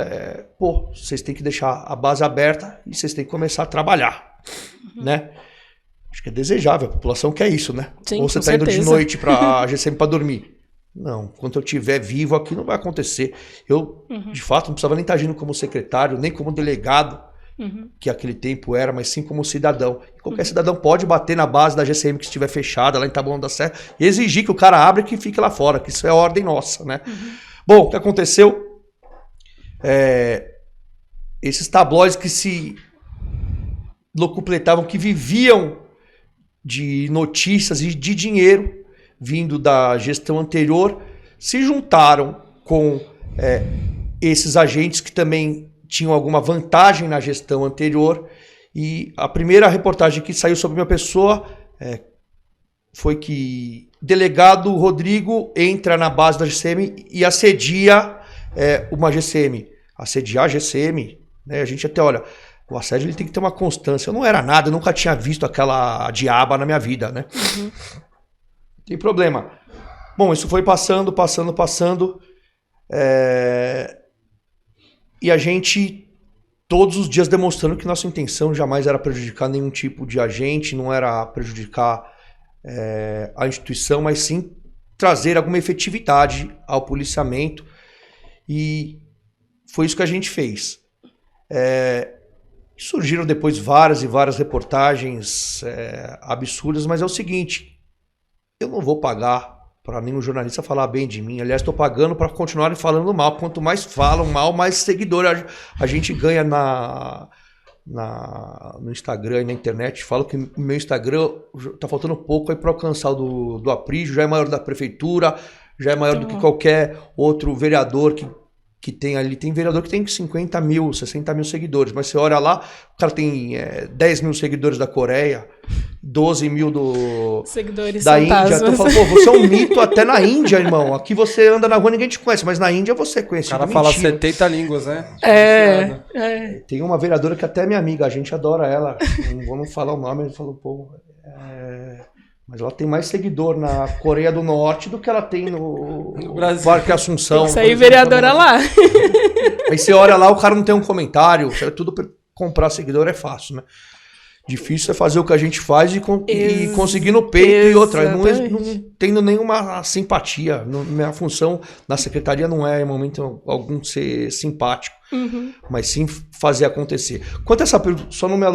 vocês têm que deixar a base aberta e vocês têm que começar a trabalhar, né? Acho que é desejável, a população quer isso, né? Sim, ou você está indo de noite para a GCM para dormir. Não, enquanto eu estiver vivo aqui não vai acontecer. Eu, de fato, não precisava nem estar agindo como secretário, nem como delegado, que aquele tempo era, mas sim como cidadão. E qualquer cidadão pode bater na base da GCM que estiver fechada, lá em Taboão da Serra, e exigir que o cara abra e que fique lá fora, que isso é ordem nossa, né? Bom, o que aconteceu? Esses tabloides que se locupletavam, que viviam de notícias e de dinheiro vindo da gestão anterior, se juntaram com esses agentes que também tinham alguma vantagem na gestão anterior. E a primeira reportagem que saiu sobre minha pessoa foi que delegado Rodrigo entra na base da GCM e assedia uma GCM. Assediar a GCM, né? A gente até olha, o assédio ele tem que ter uma constância. Eu não era nada, eu nunca tinha visto aquela diaba na minha vida, né? Tem problema. Bom, isso foi passando. E a gente, todos os dias, demonstrando que nossa intenção jamais era prejudicar nenhum tipo de agente, não era prejudicar a instituição, mas sim trazer alguma efetividade ao policiamento. E foi isso que a gente fez. Surgiram depois várias e várias reportagens absurdas, mas é o seguinte, eu não vou pagar para nenhum jornalista falar bem de mim. Aliás, estou pagando para continuarem falando mal. Quanto mais falam mal, mais seguidor a gente ganha no Instagram e na internet. Falo que o meu Instagram está faltando pouco aí para alcançar o do Aprígio, já é maior da prefeitura, já é maior do que qualquer outro vereador que tem ali. Tem vereador que tem 50 mil, 60 mil seguidores, mas você olha lá, o cara tem 10 mil seguidores da Coreia, 12 mil seguidores da Índia. Então eu falo, você é um mito até na Índia, irmão. Aqui você anda na rua e ninguém te conhece, mas na Índia você é conhecido. O cara fala 70 línguas, né? Tem uma vereadora que até é minha amiga, a gente adora ela. Não vamos falar o nome, ele falou, mas ela tem mais seguidor na Coreia do Norte do que ela tem no Brasil. Parque Assunção. Isso aí, vereadora lá. Aí você olha lá, o cara não tem um comentário, tudo pra comprar seguidor é fácil, né? Difícil é fazer o que a gente faz e conseguir no peito e outra. Não tendo nenhuma simpatia. Minha função na secretaria não é, em momento algum, ser simpático. Mas sim fazer acontecer. Quanto a essa pergunta, só não me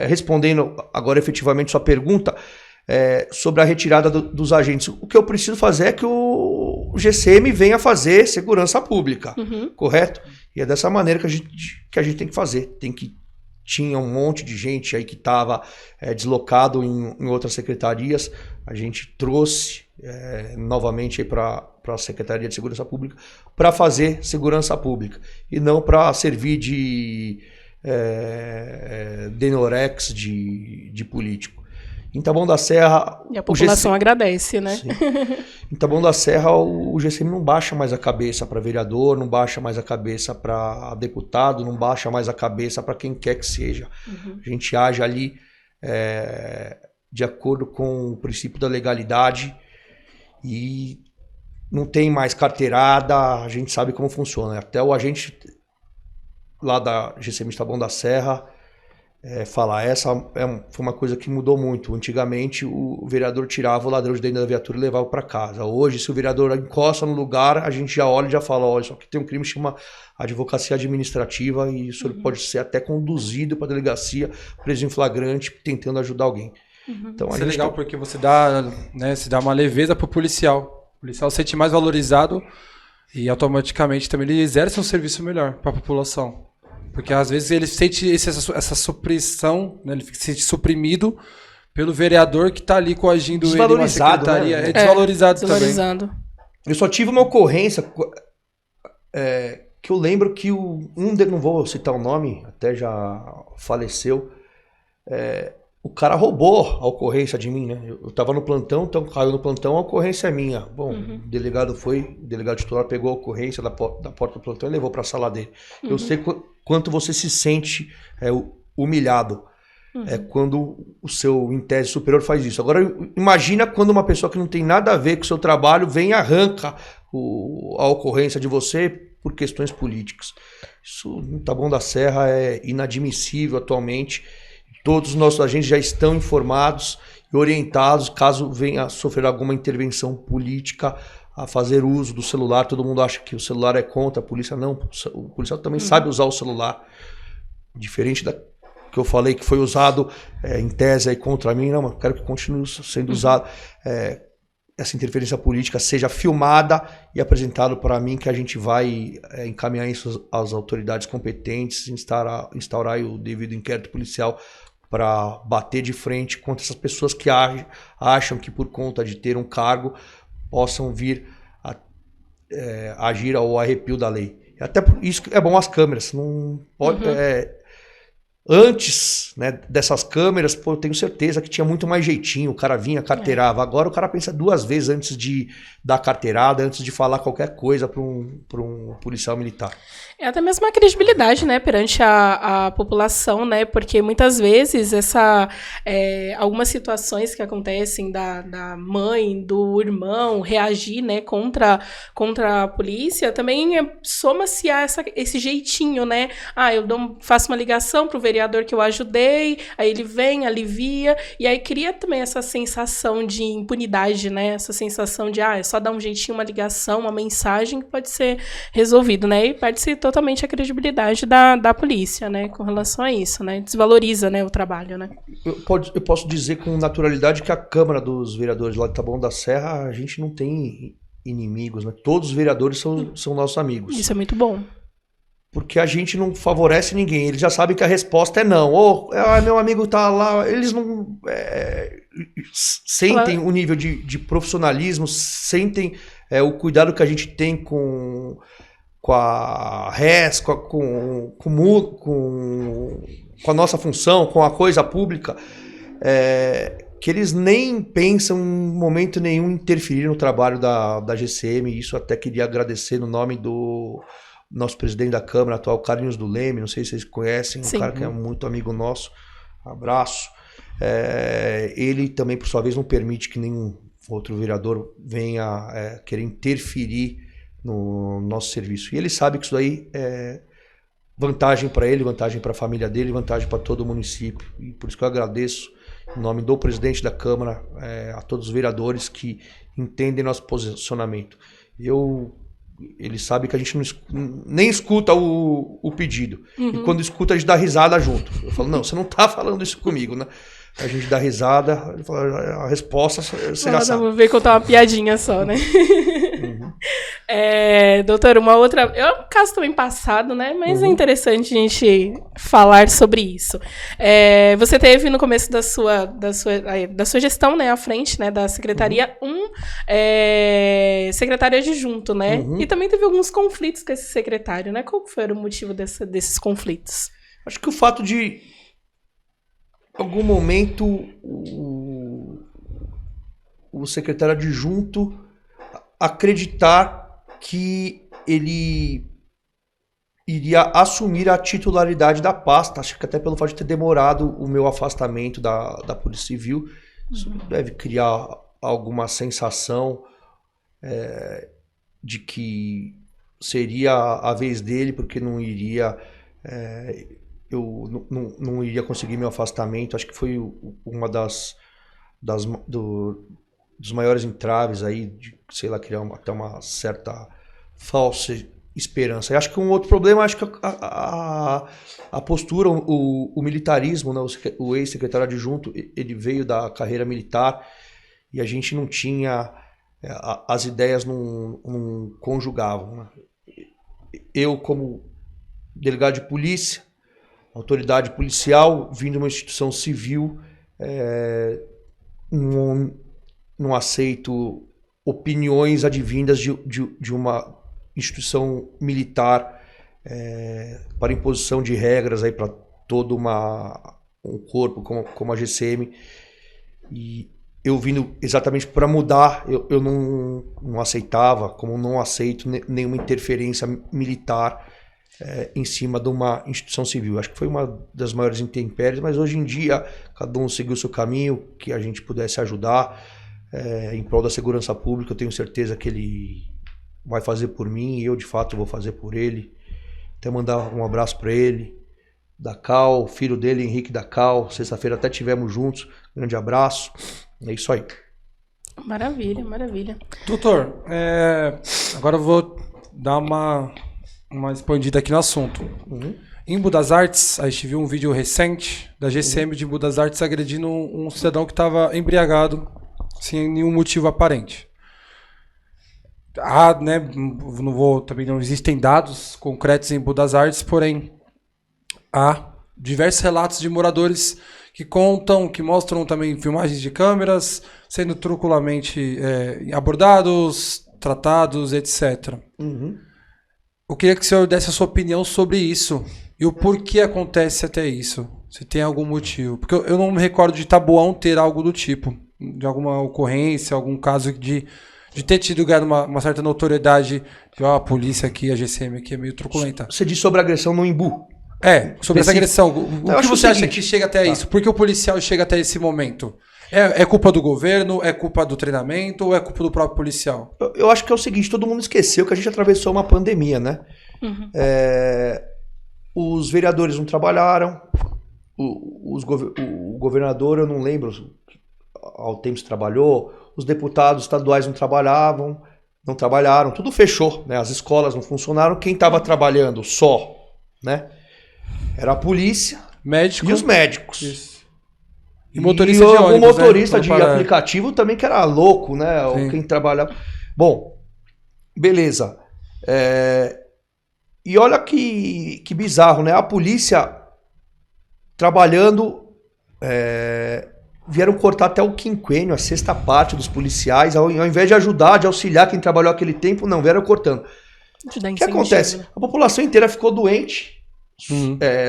respondendo agora efetivamente sua pergunta sobre a retirada dos agentes. O que eu preciso fazer é que o GCM venha fazer segurança pública, correto? E é dessa maneira que a gente tem que fazer. Tinha um monte de gente aí que estava deslocado em outras secretarias. A gente trouxe novamente para a Secretaria de Segurança Pública para fazer segurança pública e não para servir de denorex de político. Em Taboão da Serra... E a população agradece, né? Sim. Em Taboão da Serra, o GCM não baixa mais a cabeça para vereador, não baixa mais a cabeça para deputado, não baixa mais a cabeça para quem quer que seja. A gente age ali de acordo com o princípio da legalidade e não tem mais carteirada, a gente sabe como funciona. Até o agente lá da GCM de Taboão da Serra... falar, foi uma coisa que mudou muito. Antigamente o vereador tirava o ladrão de dentro da viatura e levava para casa. Hoje, se o vereador encosta no lugar, a gente já olha e já fala, olha, só que tem um crime que chama advocacia administrativa e isso pode ser até conduzido para a delegacia, preso em flagrante, tentando ajudar alguém. Então, isso é legal porque você dá uma leveza pro policial. O policial se sente mais valorizado e automaticamente também ele exerce um serviço melhor para a população. Porque às vezes ele sente essa supressão, né? Ele se sente suprimido pelo vereador que está ali coagindo ele na secretaria. Né? Desvalorizado também. Eu só tive uma ocorrência que eu lembro que não vou citar o nome, até já faleceu, o cara roubou a ocorrência de mim, né? Eu estava no plantão, então caiu no plantão, a ocorrência é minha. Bom, o delegado titular pegou a ocorrência da porta do plantão e levou para a sala dele. Eu sei quanto você se sente humilhado quando o seu, em tese, superior faz isso. Agora, imagina quando uma pessoa que não tem nada a ver com o seu trabalho vem e arranca a ocorrência de você por questões políticas. Isso, no Taboão da Serra, é inadmissível atualmente. Todos os nossos agentes já estão informados e orientados, caso venha a sofrer alguma intervenção política, a fazer uso do celular. Todo mundo acha que o celular é contra a polícia. Não, o policial também sabe usar o celular. Diferente da que eu falei que foi usado em tese aí contra mim. Não, mas quero que continue sendo usado. Essa interferência política seja filmada e apresentada para mim, que a gente vai encaminhar isso às autoridades competentes, instaurar o devido inquérito policial para bater de frente contra essas pessoas que acham que por conta de ter um cargo possam vir a agir ao arrepio da lei. Até por isso é bom as câmeras. Não pode, antes, né, dessas câmeras, eu tenho certeza que tinha muito mais jeitinho. O cara vinha, carteirava. Agora o cara pensa duas vezes antes de dar carteirada, antes de falar qualquer coisa para um policial militar. É até mesmo a credibilidade, né, perante a população, né, porque muitas vezes algumas situações que acontecem da mãe, do irmão reagir, né, contra a polícia, também soma-se a esse jeitinho, né, eu faço uma ligação pro vereador que eu ajudei, aí ele vem, alivia, e aí cria também essa sensação de impunidade, né, essa sensação de, é só dar um jeitinho, uma ligação, uma mensagem que pode ser resolvido, né, e perde-se totalmente a credibilidade da polícia, né, com relação a isso, né, desvaloriza, né, o trabalho, né. Eu posso dizer com naturalidade que a Câmara dos Vereadores lá de Taboão da Serra, a gente não tem inimigos, né, todos os vereadores são nossos amigos. Isso é muito bom. Porque a gente não favorece ninguém, eles já sabem que a resposta é não. Meu amigo tá lá, eles não sentem o nível de profissionalismo, sentem o cuidado que a gente tem com a res, com a nossa função, com a coisa pública, que eles nem pensam em momento nenhum interferir no trabalho da GCM. Isso até queria agradecer no nome do nosso presidente da Câmara atual, Carlinhos do Leme, não sei se vocês conhecem, um cara que é muito amigo nosso, abraço. Ele também, por sua vez, não permite que nenhum outro vereador venha querer interferir no nosso serviço. E ele sabe que isso aí vantagem para ele, vantagem para a família dele, vantagem para todo o município. E por isso que eu agradeço, em nome do presidente da Câmara, a todos os vereadores que entendem nosso posicionamento. Ele sabe que a gente nem escuta o pedido. E quando escuta, a gente dá risada junto. Eu falo, não, você não tá falando isso comigo, né? A gente dá risada, ele fala, a resposta você já sabe. Vou ver contar uma piadinha só, né? Doutor, uma outra... É um caso também passado, né? Mas é interessante a gente falar sobre isso. Você teve no começo da sua gestão, né, à frente, né, da secretaria, secretário adjunto, né? E também teve alguns conflitos com esse secretário, né? Qual foi o motivo desses conflitos? Acho que o fato de, em algum momento, o secretário adjunto acreditar que ele iria assumir a titularidade da pasta. Acho que até pelo fato de ter demorado o meu afastamento da Polícia Civil, isso deve criar alguma sensação de que seria a vez dele, porque não iria... eu não iria conseguir meu afastamento. Acho que foi uma dos maiores entraves aí, de, sei lá, criar até uma certa falsa esperança. E acho que um outro problema, acho que a postura, o militarismo, né? O ex-secretário adjunto, ele veio da carreira militar e a gente não tinha, as ideias não conjugavam, né? Eu, como delegado de polícia, autoridade policial, vindo de uma instituição civil, não aceito opiniões advindas de uma instituição militar para imposição de regras aí para todo um corpo como a GCM. E eu vindo exatamente para mudar, eu não aceitava, como não aceito nenhuma interferência militar em cima de uma instituição civil. Acho que foi uma das maiores intempéries, mas hoje em dia cada um seguiu o seu caminho, que a gente pudesse ajudar em prol da segurança pública. Eu tenho certeza que ele vai fazer por mim e eu de fato vou fazer por ele. Até mandar um abraço para ele, da Cal, filho dele, Henrique da Cal. Sexta-feira até tivemos juntos. Grande abraço. É isso aí. Maravilha, maravilha. Doutor, agora eu vou dar uma expandida aqui no assunto. Em Embu das Artes, a gente viu um vídeo recente da GCM de Embu das Artes agredindo um cidadão que estava embriagado, sem nenhum motivo aparente. Também não existem dados concretos em Embu das Artes, porém há diversos relatos de moradores que contam, que mostram também filmagens de câmeras sendo truculamente abordados, tratados, etc. Eu queria que o senhor desse a sua opinião sobre isso e o porquê acontece até isso. Se tem algum motivo. Porque eu não me recordo de Taboão ter algo do tipo, de alguma ocorrência, algum caso de ter tido ganhado uma certa notoriedade de a polícia aqui, a GCM aqui é meio truculenta. Você diz sobre a agressão no Embu? Sobre essa agressão. O que você acha que chega até isso? Por que o policial chega até esse momento? É culpa do governo? É culpa do treinamento? Ou é culpa do próprio policial? Eu acho que é o seguinte, todo mundo esqueceu que a gente atravessou uma pandemia, né? Os vereadores não trabalharam, o governador, eu não lembro ao tempo se trabalhou, os deputados estaduais não trabalharam, tudo fechou, né? As escolas não funcionaram, quem estava trabalhando só, né? Era a polícia e os médicos. Isso. E motorista de ônibus, motorista de aplicativo também que era louco, né? Ou quem trabalhava. Bom, beleza. E olha que bizarro, né? A polícia trabalhando, vieram cortar até o quinquênio, a sexta parte dos policiais, ao invés de ajudar, de auxiliar quem trabalhou aquele tempo, não, vieram cortando. O que acontece? A população inteira ficou doente,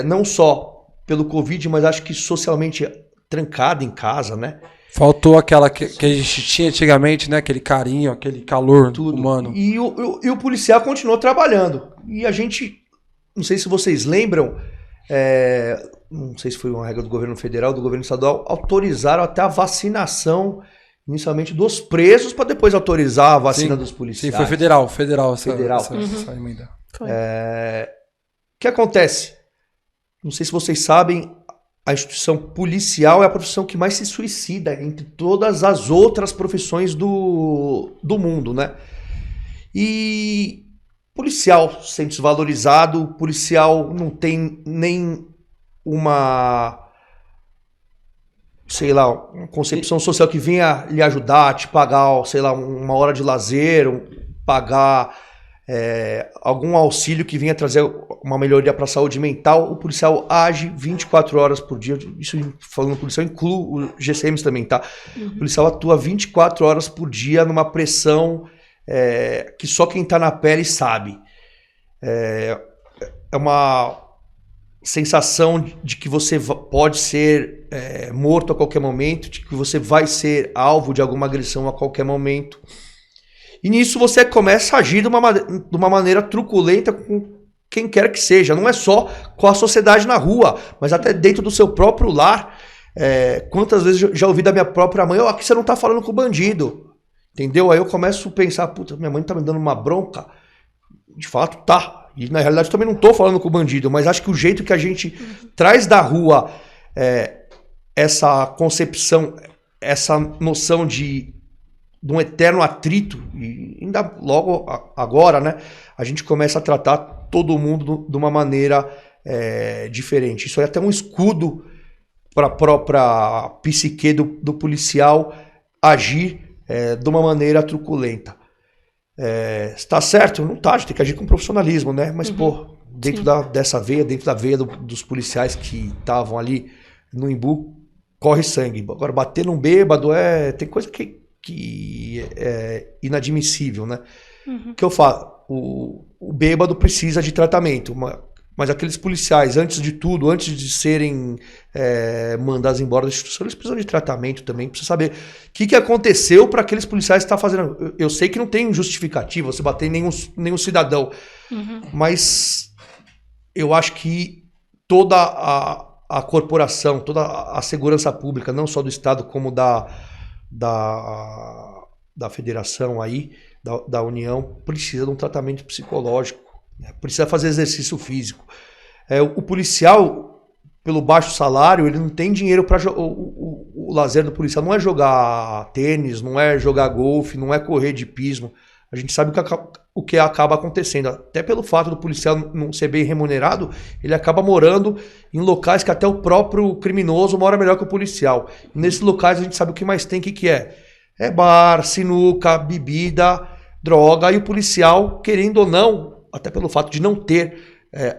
não só pelo Covid, mas acho que socialmente trancada em casa, né? Faltou aquela que a gente tinha antigamente, né? Aquele carinho, aquele calor humano. E o policial continuou trabalhando. E a gente, não sei se vocês lembram, não sei se foi uma regra do governo federal, do governo estadual, autorizaram até a vacinação, inicialmente, dos presos, para depois autorizar a vacina dos policiais. Sim, foi federal essa emenda. Foi. O que acontece? Não sei se vocês sabem, a instituição policial é a profissão que mais se suicida entre todas as outras profissões do mundo, né? E policial sendo desvalorizado, policial não tem nem uma, sei lá, uma concepção social que venha lhe ajudar, te pagar, sei lá, uma hora de lazer, pagar algum auxílio que venha trazer uma melhoria para a saúde mental. O policial age 24 horas por dia. Isso falando policial, inclui o GCMs também, tá? O policial atua 24 horas por dia numa pressão que só quem tá na pele sabe. É uma sensação de que você pode ser morto a qualquer momento, de que você vai ser alvo de alguma agressão a qualquer momento. E nisso você começa a agir de uma maneira truculenta com quem quer que seja. Não é só com a sociedade na rua, mas até dentro do seu próprio lar. Quantas vezes eu já ouvi da minha própria mãe, aqui você não tá falando com o bandido. Entendeu? Aí eu começo a pensar, puta, minha mãe tá me dando uma bronca. De fato, tá. E na realidade eu também não tô falando com o bandido, mas acho que o jeito que a gente traz da rua essa concepção, essa noção de um eterno atrito, e ainda logo agora, né, a gente começa a tratar todo mundo de uma maneira diferente. Isso é até um escudo para a própria psique do policial agir de uma maneira truculenta. Está certo? Não tá, a gente tem que agir com profissionalismo, né? Mas, dentro dessa veia, dentro da veia dos policiais que estavam ali no Imbu, corre sangue. Agora, bater num bêbado tem coisa que é inadmissível, né? Que eu falo, o bêbado precisa de tratamento, mas aqueles policiais, antes de tudo, antes de serem mandados embora da instituição, eles precisam de tratamento também, precisa saber o que aconteceu para aqueles policiais estar fazendo. Eu sei que não tem justificativa você bater em nenhum cidadão, mas eu acho que toda a corporação, toda a segurança pública, não só do Estado, como da federação aí, da União, precisa de um tratamento psicológico, né? Precisa fazer exercício físico. O policial, pelo baixo salário, ele não tem dinheiro para o lazer do policial não é jogar tênis, não é jogar golfe, não é correr de hipismo. A gente sabe o que acaba acontecendo. Até pelo fato do policial não ser bem remunerado, ele acaba morando em locais que até o próprio criminoso mora melhor que o policial. E nesses locais a gente sabe o que mais tem, o que é. É bar, sinuca, bebida, droga. E o policial, querendo ou não, até pelo fato de não ter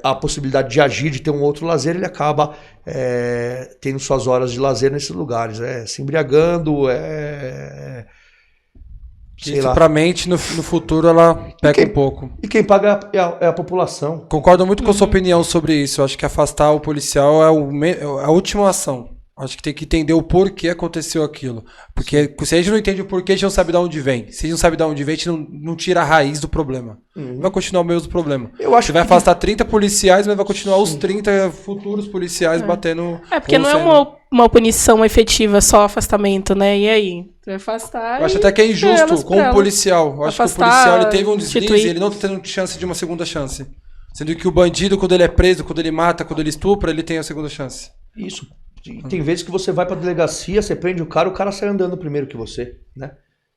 a possibilidade de agir, de ter um outro lazer, ele acaba tendo suas horas de lazer nesses lugares. Se embriagando, isso pra mente, no futuro, ela pega um pouco. E quem paga é a população. Concordo muito com a sua opinião sobre isso. Eu acho que afastar o policial é a última ação. Acho que tem que entender o porquê aconteceu aquilo. Porque se a gente não entende o porquê, a gente não sabe de onde vem. Se a gente não sabe de onde vem, a gente não tira a raiz do problema. Vai continuar o mesmo problema. Você vai afastar 30 policiais, mas vai continuar os 30 futuros policiais batendo... porque não é uma punição efetiva, só afastamento, né? E aí? Vai afastar. Eu acho até que é injusto com o policial. Eu acho que o policial ele teve um deslize, ele não tá tendo chance de uma segunda chance. Sendo que o bandido, quando ele é preso, quando ele mata, quando ele estupra, ele tem a segunda chance. Isso. E tem vezes que você vai pra delegacia, você prende o cara sai andando primeiro que você, né?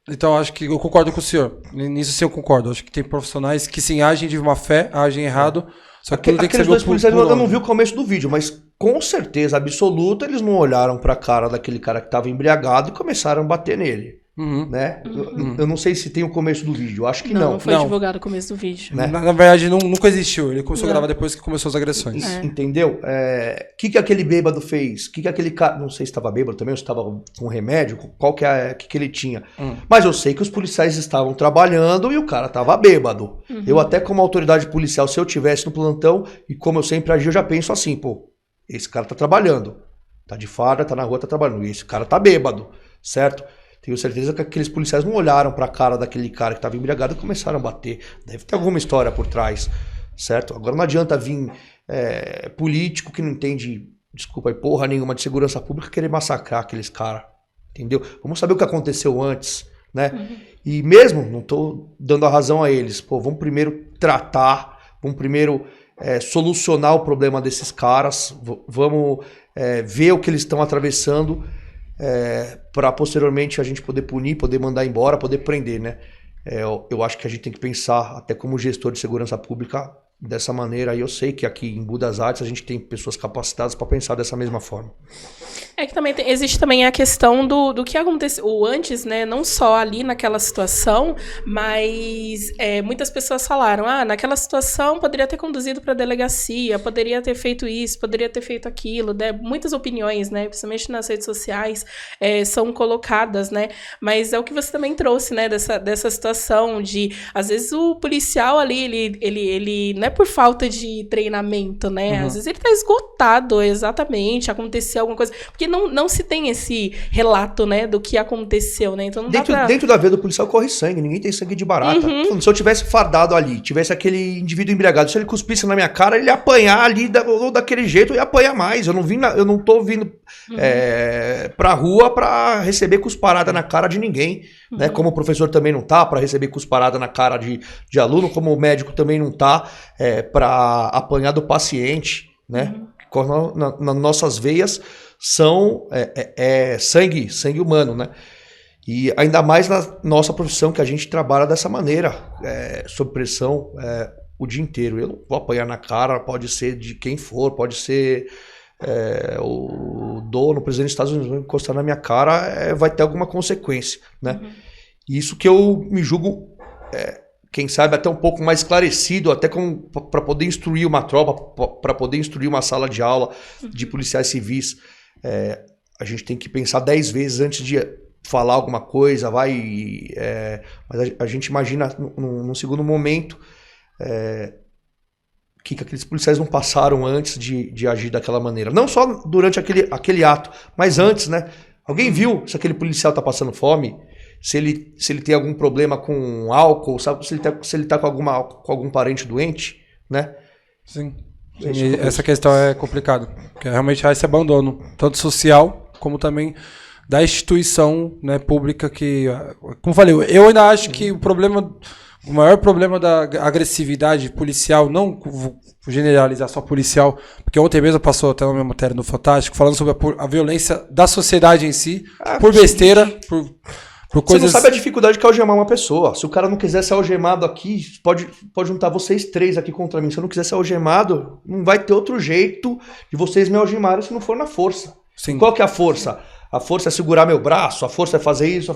Então, acho que eu concordo com o senhor. Nisso sim eu concordo. Acho que tem profissionais que sim agem de má fé, agem errado. Só que tem que aqueles dois policiais, eu não vi o começo do vídeo, mas com certeza absoluta eles não olharam pra cara daquele cara que tava embriagado e começaram a bater nele. Né? Eu não sei se tem o começo do vídeo, eu acho que não. Não foi divulgado o começo do vídeo. Né? Na verdade, nunca existiu. Ele começou a gravar depois que começou as agressões. Entendeu? O que aquele bêbado fez? O que aquele cara... Não sei se estava bêbado também, ou se estava com remédio, qual que ele tinha. Mas eu sei que os policiais estavam trabalhando e o cara estava bêbado. Eu até como autoridade policial, se eu tivesse no plantão, e como eu sempre agi, eu já penso assim, pô, esse cara tá trabalhando. Tá de farda, tá na rua, tá trabalhando. E esse cara tá bêbado, certo? Tenho certeza que aqueles policiais não olharam pra cara daquele cara que estava embriagado e começaram a bater. Deve ter alguma história por trás, certo? Agora não adianta vir político que não entende, desculpa aí, porra nenhuma de segurança pública querer massacrar aqueles caras, entendeu? Vamos saber o que aconteceu antes, né? E mesmo, não tô dando a razão a eles, pô, vamos primeiro tratar, vamos primeiro solucionar o problema desses caras, vamos ver o que eles estão atravessando para posteriormente a gente poder punir, poder mandar embora, poder prender, né? Eu acho que a gente tem que pensar, até como gestor de segurança pública, dessa maneira. E eu sei que aqui em Budas Artes a gente tem pessoas capacitadas para pensar dessa mesma forma. Que também existe também a questão do que aconteceu antes, né? Não só ali naquela situação, mas muitas pessoas falaram, naquela situação poderia ter conduzido para a delegacia, poderia ter feito isso, poderia ter feito aquilo, né? Muitas opiniões, né? Principalmente nas redes sociais, são colocadas, né? Mas é o que você também trouxe, né? Dessa situação de, às vezes, o policial ali, ele não é por falta de treinamento, né? Às vezes ele tá esgotado, exatamente, aconteceu alguma coisa, porque não se tem esse relato, né, do que aconteceu, né? Então não dentro da veia do policial corre sangue, ninguém tem sangue de barata. Se eu tivesse fardado ali, tivesse aquele indivíduo embriagado, se ele cuspisse na minha cara, ele ia apanhar ali daquele jeito, eu ia apanhar mais. Eu não tô vindo pra rua pra receber cusparada na cara de ninguém, né? Como o professor também não tá pra receber cusparada na cara de aluno, como o médico também não tá pra apanhar do paciente, né? Nas nossas veias são sangue humano, né? E ainda mais na nossa profissão, que a gente trabalha dessa maneira, sob pressão o dia inteiro. Eu não vou apanhar na cara, pode ser de quem for, pode ser o dono, o presidente dos Estados Unidos, vai encostar na minha cara, vai ter alguma consequência, né? E isso que eu me julgo, quem sabe até um pouco mais esclarecido, até para poder instruir uma tropa, para poder instruir uma sala de aula de policiais civis. A gente tem que pensar 10 vezes antes de falar alguma coisa, mas a gente imagina num segundo momento que aqueles policiais não passaram antes de agir daquela maneira. Não só durante aquele ato, mas antes, né? Alguém viu se aquele policial está passando fome? Se ele tem algum problema com álcool, sabe? Se ele tá com algum parente doente, né? Sim. E essa questão é complicada, porque realmente há esse abandono, tanto social, como também da instituição, né, pública, que, como falei, eu ainda acho que o maior problema da agressividade policial, não vou generalizar só policial, porque ontem mesmo passou até uma minha matéria no Fantástico, falando sobre a violência da sociedade em si, por besteira, por coisas... Você não sabe a dificuldade que é algemar uma pessoa. Se o cara não quiser ser algemado aqui, pode juntar vocês 3 aqui contra mim. Se eu não quiser ser algemado, não vai ter outro jeito de vocês me algemarem se não for na força. Sim. Qual que é a força? A força é segurar meu braço, a força é fazer isso,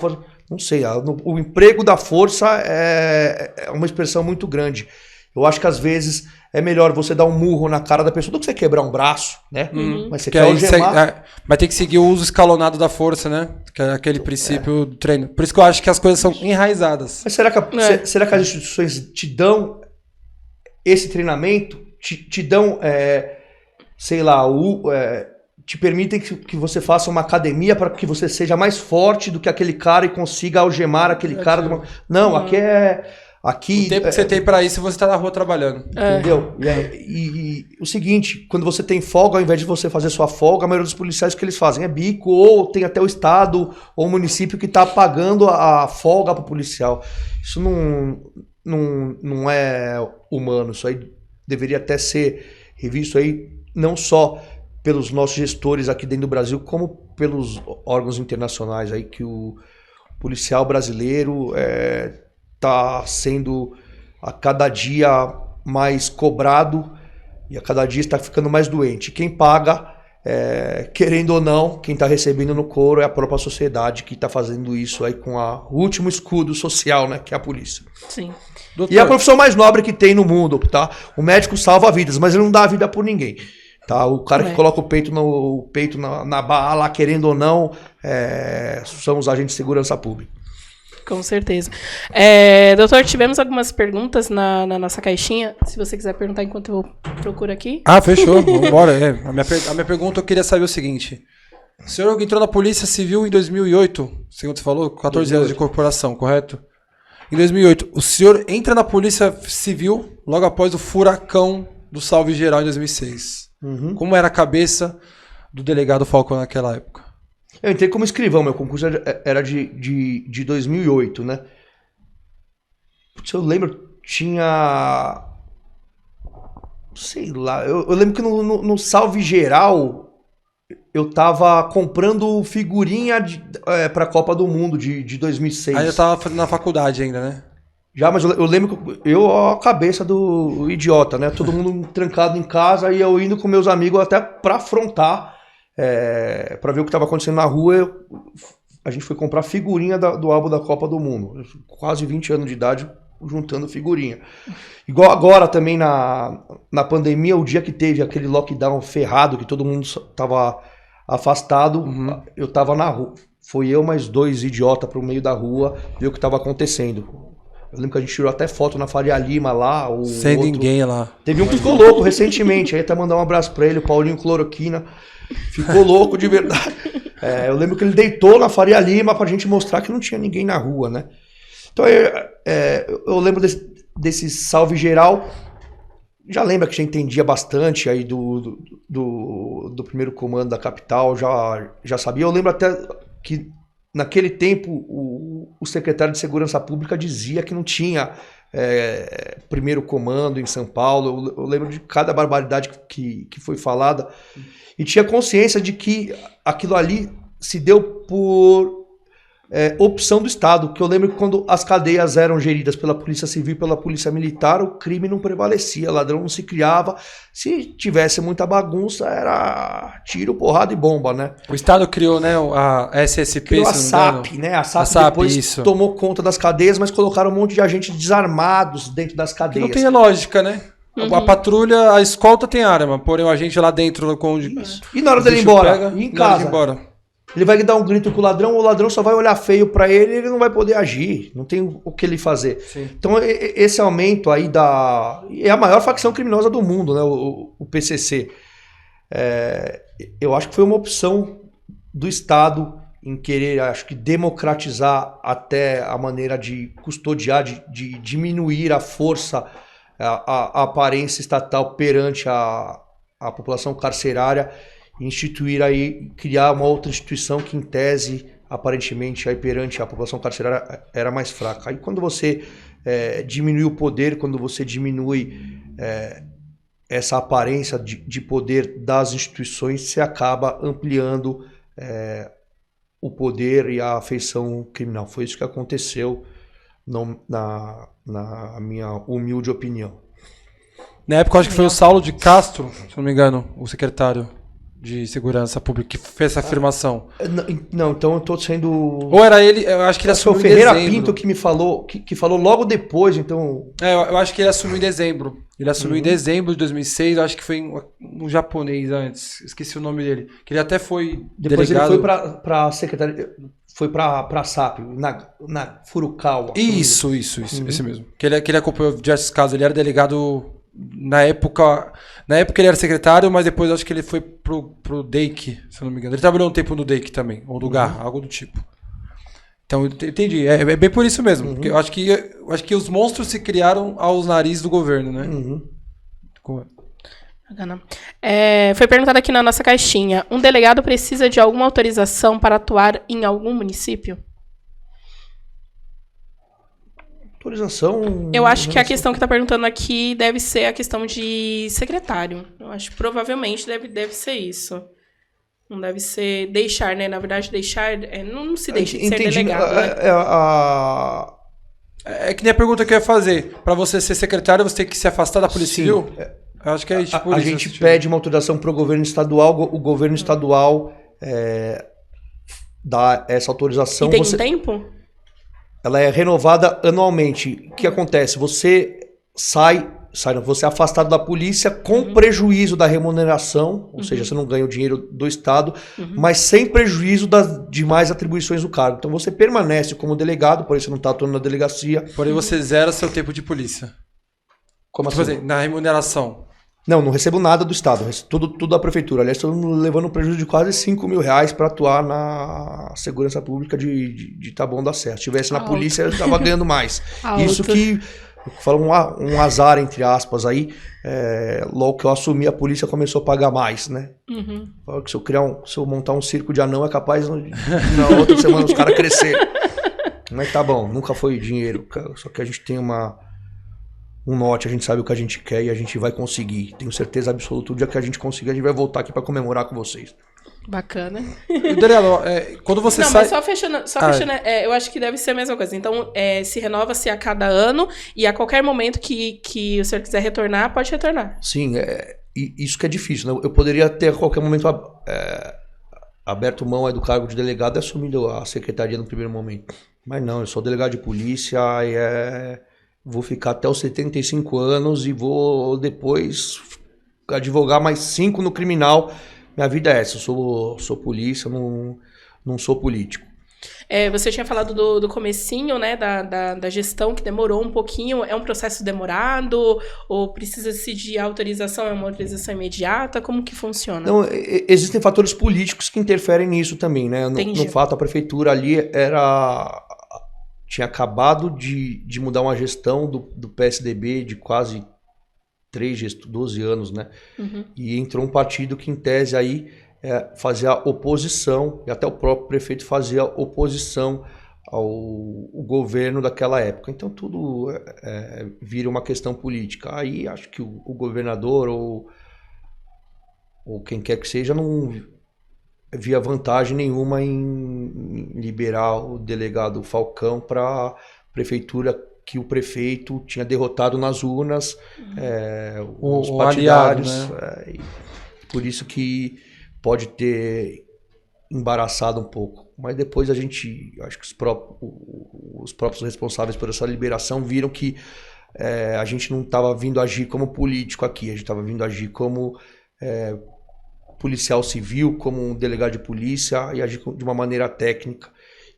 não sei. O emprego da força é uma expressão muito grande. Eu acho que às vezes é melhor você dar um murro na cara da pessoa do que você quebrar um braço, né? Mas você quer algemar... Mas tem que seguir o uso escalonado da força, né? Que é aquele princípio do treino. Por isso que eu acho que as coisas são enraizadas. Mas será que as instituições te dão esse treinamento? Te dão, sei lá, te permitem que você faça uma academia para que você seja mais forte do que aquele cara e consiga algemar aquele cara? Não, aqui Aqui, o tempo que você tem para isso, você tá na rua trabalhando. Entendeu? E o seguinte, quando você tem folga, ao invés de você fazer sua folga, a maioria dos policiais, o que eles fazem é bico, ou tem até o estado ou o município que tá pagando a folga pro policial. Isso não é humano. Isso aí deveria até ser revisto aí, não só pelos nossos gestores aqui dentro do Brasil, como pelos órgãos internacionais aí, que o policial brasileiro está sendo a cada dia mais cobrado e a cada dia está ficando mais doente. Quem paga, querendo ou não, quem está recebendo no couro é a própria sociedade que está fazendo isso aí com o último escudo social, né, que é a polícia. Sim. Doutor. E é a profissão mais nobre que tem no mundo, tá? O médico salva vidas, mas ele não dá a vida por ninguém. Tá? O cara que coloca o peito na bala, querendo ou não, são os agentes de segurança pública. Com certeza. Doutor, tivemos algumas perguntas na nossa caixinha. Se você quiser perguntar enquanto eu procuro aqui. Fechou. Vambora. A minha pergunta, eu queria saber o seguinte. O senhor entrou na Polícia Civil em 2008, segundo você falou, 14 anos de corporação, correto? Em 2008, o senhor entra na Polícia Civil logo após o furacão do Salve Geral em 2006. Uhum. Como era a cabeça do delegado Falcão naquela época? Eu entrei como escrivão, meu concurso era de 2008, né? Se eu lembro, tinha sei lá, eu lembro que no Salve Geral eu tava comprando figurinha pra Copa do Mundo de 2006. Aí eu tava fazendo na faculdade ainda, né? Já, mas eu lembro que eu, a cabeça do idiota, né? Todo mundo trancado em casa e eu indo com meus amigos até pra afrontar, pra ver o que tava acontecendo na rua. A gente foi comprar figurinha do álbum da Copa do Mundo. Quase 20 anos de idade juntando figurinha. Igual agora também na pandemia, o dia que teve aquele lockdown ferrado, que todo mundo tava afastado, eu tava na rua. Foi eu mais 2 idiotas pro meio da rua ver o que tava acontecendo. Eu lembro que a gente tirou até foto na Faria Lima lá. Sem outro... ninguém lá. Teve um que ficou louco recentemente. Aí até mandar um abraço pra ele, o Paulinho Cloroquina. Ficou louco de verdade. Eu lembro que ele deitou na Faria Lima pra gente mostrar que não tinha ninguém na rua, né? Então eu lembro desse salve geral. Já lembra que a gente entendia bastante aí do primeiro comando da capital. Já sabia. Eu lembro até que naquele tempo o secretário de Segurança Pública dizia que não tinha primeiro comando em São Paulo. Eu lembro de cada barbaridade que foi falada. E tinha consciência de que aquilo ali se deu por opção do Estado. Que eu lembro que quando as cadeias eram geridas pela Polícia Civil e pela Polícia Militar, o crime não prevalecia, ladrão não se criava. Se tivesse muita bagunça, era tiro, porrada e bomba, né? O Estado criou, né, a SSP, criou a SAP, né? A SAP depois tomou conta das cadeias, mas colocaram um monte de agentes desarmados dentro das cadeias. Que não tem lógica, né? A patrulha, a escolta tem arma, porém o agente lá dentro... E na hora dele ir embora? E em casa? Ele vai dar um grito com o ladrão só vai olhar feio pra ele e ele não vai poder agir. Não tem o que ele fazer. Sim. Então esse aumento aí é a maior facção criminosa do mundo, né? O PCC. Eu acho que foi uma opção do Estado em querer, acho que, democratizar até a maneira de custodiar, de diminuir a força, a aparência estatal perante a população carcerária, instituir aí, criar uma outra instituição que, em tese, aparentemente, aí perante a população carcerária era mais fraca. Aí quando você diminui o poder, quando você diminui essa aparência de poder das instituições, você acaba ampliando o poder e a afeição criminal. Foi isso que aconteceu na minha humilde opinião. Na época, eu acho que foi o Saulo de Castro, se não me engano, o secretário de Segurança Pública, que fez essa afirmação. Não, então eu tô sendo... Ou era ele, eu acho que ele assumiu em dezembro. Foi o Ferreira Pinto que me falou, que falou logo depois, então... Eu acho que ele assumiu em dezembro. Ele assumiu em dezembro de 2006, eu acho que foi um japonês antes, esqueci o nome dele. Que ele até foi depois delegado. Ele foi pra secretaria, foi pra SAP, na Furukawa. Isso, esse mesmo. Que ele acompanhou diversos casos, ele era delegado... Na época ele era secretário, mas depois acho que ele foi pro DEIC, se eu não me engano. Ele trabalhou um tempo no DEIC também, ou no GAR, algo do tipo. Então, entendi. É bem por isso mesmo. Porque eu acho que os monstros se criaram aos narizes do governo, né? Foi perguntado aqui na nossa caixinha. Um delegado precisa de alguma autorização para atuar em algum município? Autorização... Eu acho que a questão que está perguntando aqui deve ser a questão de secretário. Eu acho que provavelmente deve ser isso. Não deve ser deixar, né? Na verdade, deixar... não se deixa de ser delegado, né? É que nem a pergunta que eu ia fazer. Para você ser secretário, você tem que se afastar da Polícia Civil? Eu acho que é tipo a gente pede uma autorização para o governo estadual. O governo estadual dá essa autorização. E tem um tempo? Ela é renovada anualmente. O que acontece? Você você é afastado da polícia com prejuízo da remuneração, ou seja, você não ganha o dinheiro do Estado, mas sem prejuízo das demais atribuições do cargo. Então você permanece como delegado, porém você não está atuando na delegacia. Porém você zera seu tempo de polícia. Como assim? Na remuneração. Não recebo nada do Estado, tudo da prefeitura. Aliás, estou levando um prejuízo de quase R$5.000 para atuar na segurança pública de Taboão da Serra. Se estivesse na polícia, eu estava ganhando mais. Isso que, eu falo um azar, entre aspas, aí, logo que eu assumi, a polícia começou a pagar mais, né? Falo que se eu montar um circo de anão, é capaz na outra semana os caras crescerem. Mas tá bom, nunca foi dinheiro, só que a gente tem um norte, a gente sabe o que a gente quer e a gente vai conseguir. Tenho certeza absoluta, o dia que a gente conseguir, a gente vai voltar aqui para comemorar com vocês. Bacana. Dorello, quando você sai... Mas só fechando, eu acho que deve ser a mesma coisa. Então, se renova-se a cada ano e a qualquer momento que o senhor quiser retornar, pode retornar. Sim, isso que é difícil, né? Eu poderia ter a qualquer momento aberto mão aí do cargo de delegado e assumido a secretaria no primeiro momento. Mas não, eu sou delegado de polícia e vou ficar até os 75 anos e vou depois advogar mais 5 no criminal. Minha vida é essa, eu sou polícia, não sou político. Você tinha falado do comecinho, né, da gestão, que demorou um pouquinho. É um processo demorado? Ou precisa-se de autorização? É uma autorização imediata? Como que funciona? Então, existem fatores políticos que interferem nisso também, né? No fato, a prefeitura ali tinha acabado de mudar uma gestão do PSDB de quase 12 anos, né? Uhum. E entrou um partido que, em tese, aí fazia oposição, e até o próprio prefeito fazia oposição ao governo daquela época. Então, tudo vira uma questão política. Aí, acho que o governador ou quem quer que seja não via vantagem nenhuma em liberar o delegado Falcão para a prefeitura que o prefeito tinha derrotado nas urnas, os partidários. Aliado, né? Por isso que pode ter embaraçado um pouco. Mas depois acho que os próprios responsáveis por essa liberação viram que a gente não estava vindo agir como político aqui, a gente estava vindo agir como policial civil, como um delegado de polícia e agir de uma maneira técnica.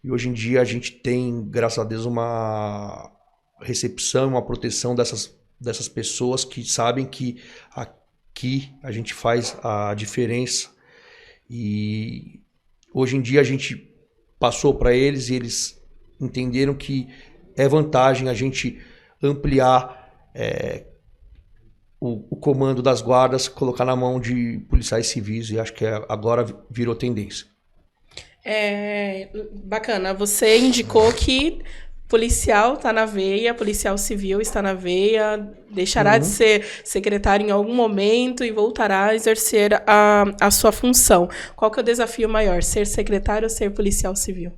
E hoje em dia a gente tem, graças a Deus, uma recepção, uma proteção dessas pessoas que sabem que aqui a gente faz a diferença. E hoje em dia a gente passou para eles e eles entenderam que é vantagem a gente ampliar o comando das guardas, colocar na mão de policiais civis, e acho que agora virou tendência. Bacana. Você indicou que policial está na veia, policial civil está na veia, deixará de ser secretário em algum momento e voltará a exercer a sua função. Qual que é o desafio maior, ser secretário ou ser policial civil?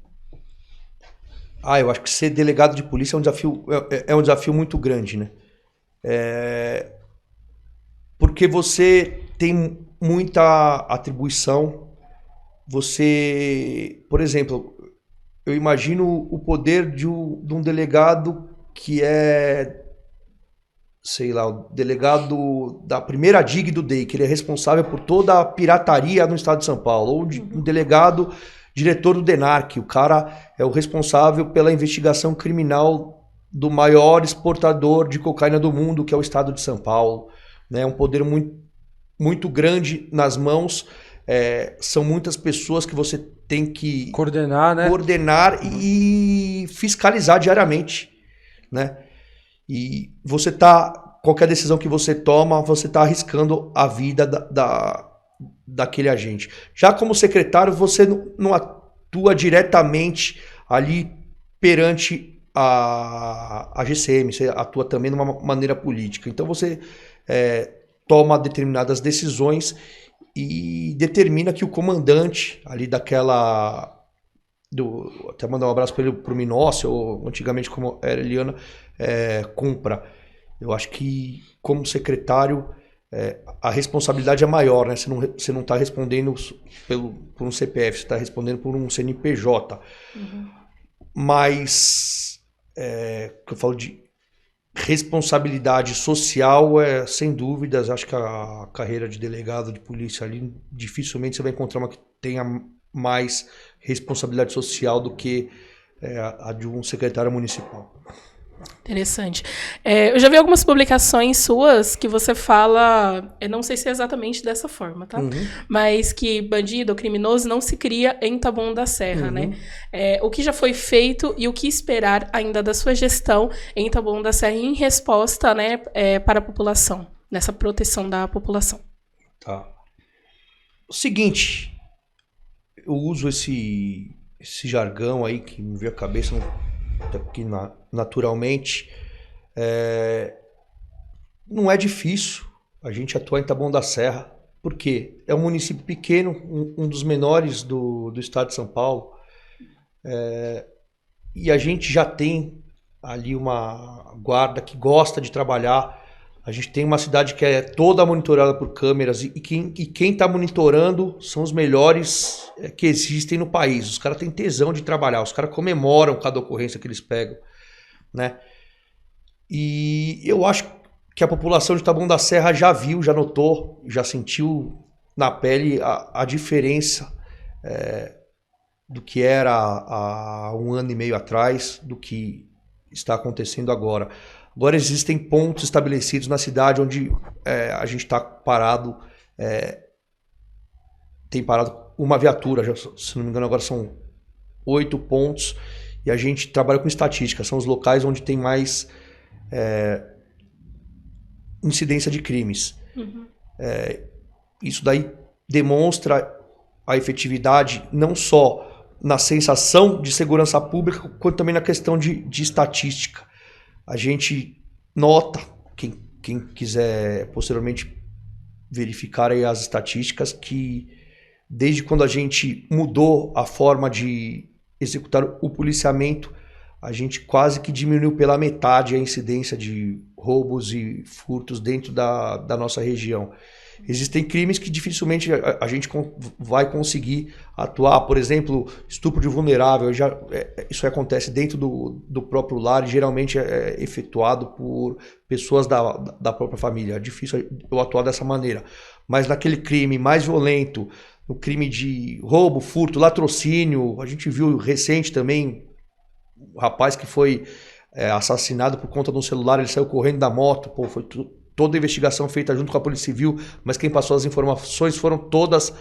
Eu acho que ser delegado de polícia é um desafio muito grande, né? Porque você tem muita atribuição. Você, por exemplo, eu imagino o poder de um delegado que sei lá, o delegado da primeira DIG do DEI, que ele é responsável por toda a pirataria no estado de São Paulo, ou um delegado diretor do DENARC, o cara é o responsável pela investigação criminal do maior exportador de cocaína do mundo, que é o estado de São Paulo. É um poder muito, muito grande nas mãos. São muitas pessoas que você tem que coordenar, né? Coordenar e fiscalizar diariamente, né? E qualquer decisão que você toma, você está arriscando a vida daquele agente. Já como secretário, você não atua diretamente ali perante a GCM, você atua também de uma maneira política. Então você toma determinadas decisões e determina que o comandante ali até mandar um abraço para o Minócio, ou antigamente como era Eliana, cumpra. Eu acho que como secretário a responsabilidade é maior, né? Você não está respondendo por um CPF, você está respondendo por um CNPJ. Uhum. Mas que eu falo de responsabilidade social, sem dúvidas, acho que a carreira de delegado de polícia ali, dificilmente você vai encontrar uma que tenha mais responsabilidade social do que a de um secretário municipal. Interessante. Eu já vi algumas publicações suas que você fala, eu não sei se é exatamente dessa forma, tá? Uhum. Mas que bandido ou criminoso não se cria em Taboão da Serra, né? O que já foi feito e o que esperar ainda da sua gestão em Taboão da Serra em resposta, né, para a população, nessa proteção da população. Tá. O seguinte, eu uso esse jargão aí que me veio à cabeça, até porque naturalmente, não é difícil a gente atuar em Taboão da Serra, porque é um município pequeno, um dos menores do estado de São Paulo, e a gente já tem ali uma guarda que gosta de trabalhar. A gente tem uma cidade que é toda monitorada por câmeras e quem está monitorando são os melhores que existem no país. Os caras têm tesão de trabalhar, os caras comemoram cada ocorrência que eles pegam, né? E eu acho que a população de Taboão da Serra já viu, já notou, já sentiu na pele a diferença do que era há 1 ano e meio atrás, do que está acontecendo agora. Agora existem pontos estabelecidos na cidade onde a gente está parado, tem parado uma viatura, se não me engano agora são 8 pontos, e a gente trabalha com estatística, são os locais onde tem mais incidência de crimes. Uhum. Isso daí demonstra a efetividade não só na sensação de segurança pública, quanto também na questão de estatística. A gente nota, quem quiser posteriormente verificar aí as estatísticas, que desde quando a gente mudou a forma de executar o policiamento, a gente quase que diminuiu pela metade a incidência de roubos e furtos dentro da nossa região. Existem crimes que dificilmente a gente vai conseguir atuar. Por exemplo, estupro de vulnerável. Isso acontece dentro do próprio lar e geralmente é efetuado por pessoas da própria família. É difícil eu atuar dessa maneira. Mas naquele crime mais violento, no crime de roubo, furto, latrocínio, a gente viu recente também um rapaz que foi assassinado por conta de um celular, ele saiu correndo da moto, foi toda a investigação feita junto com a Polícia Civil, mas quem passou as informações foram todas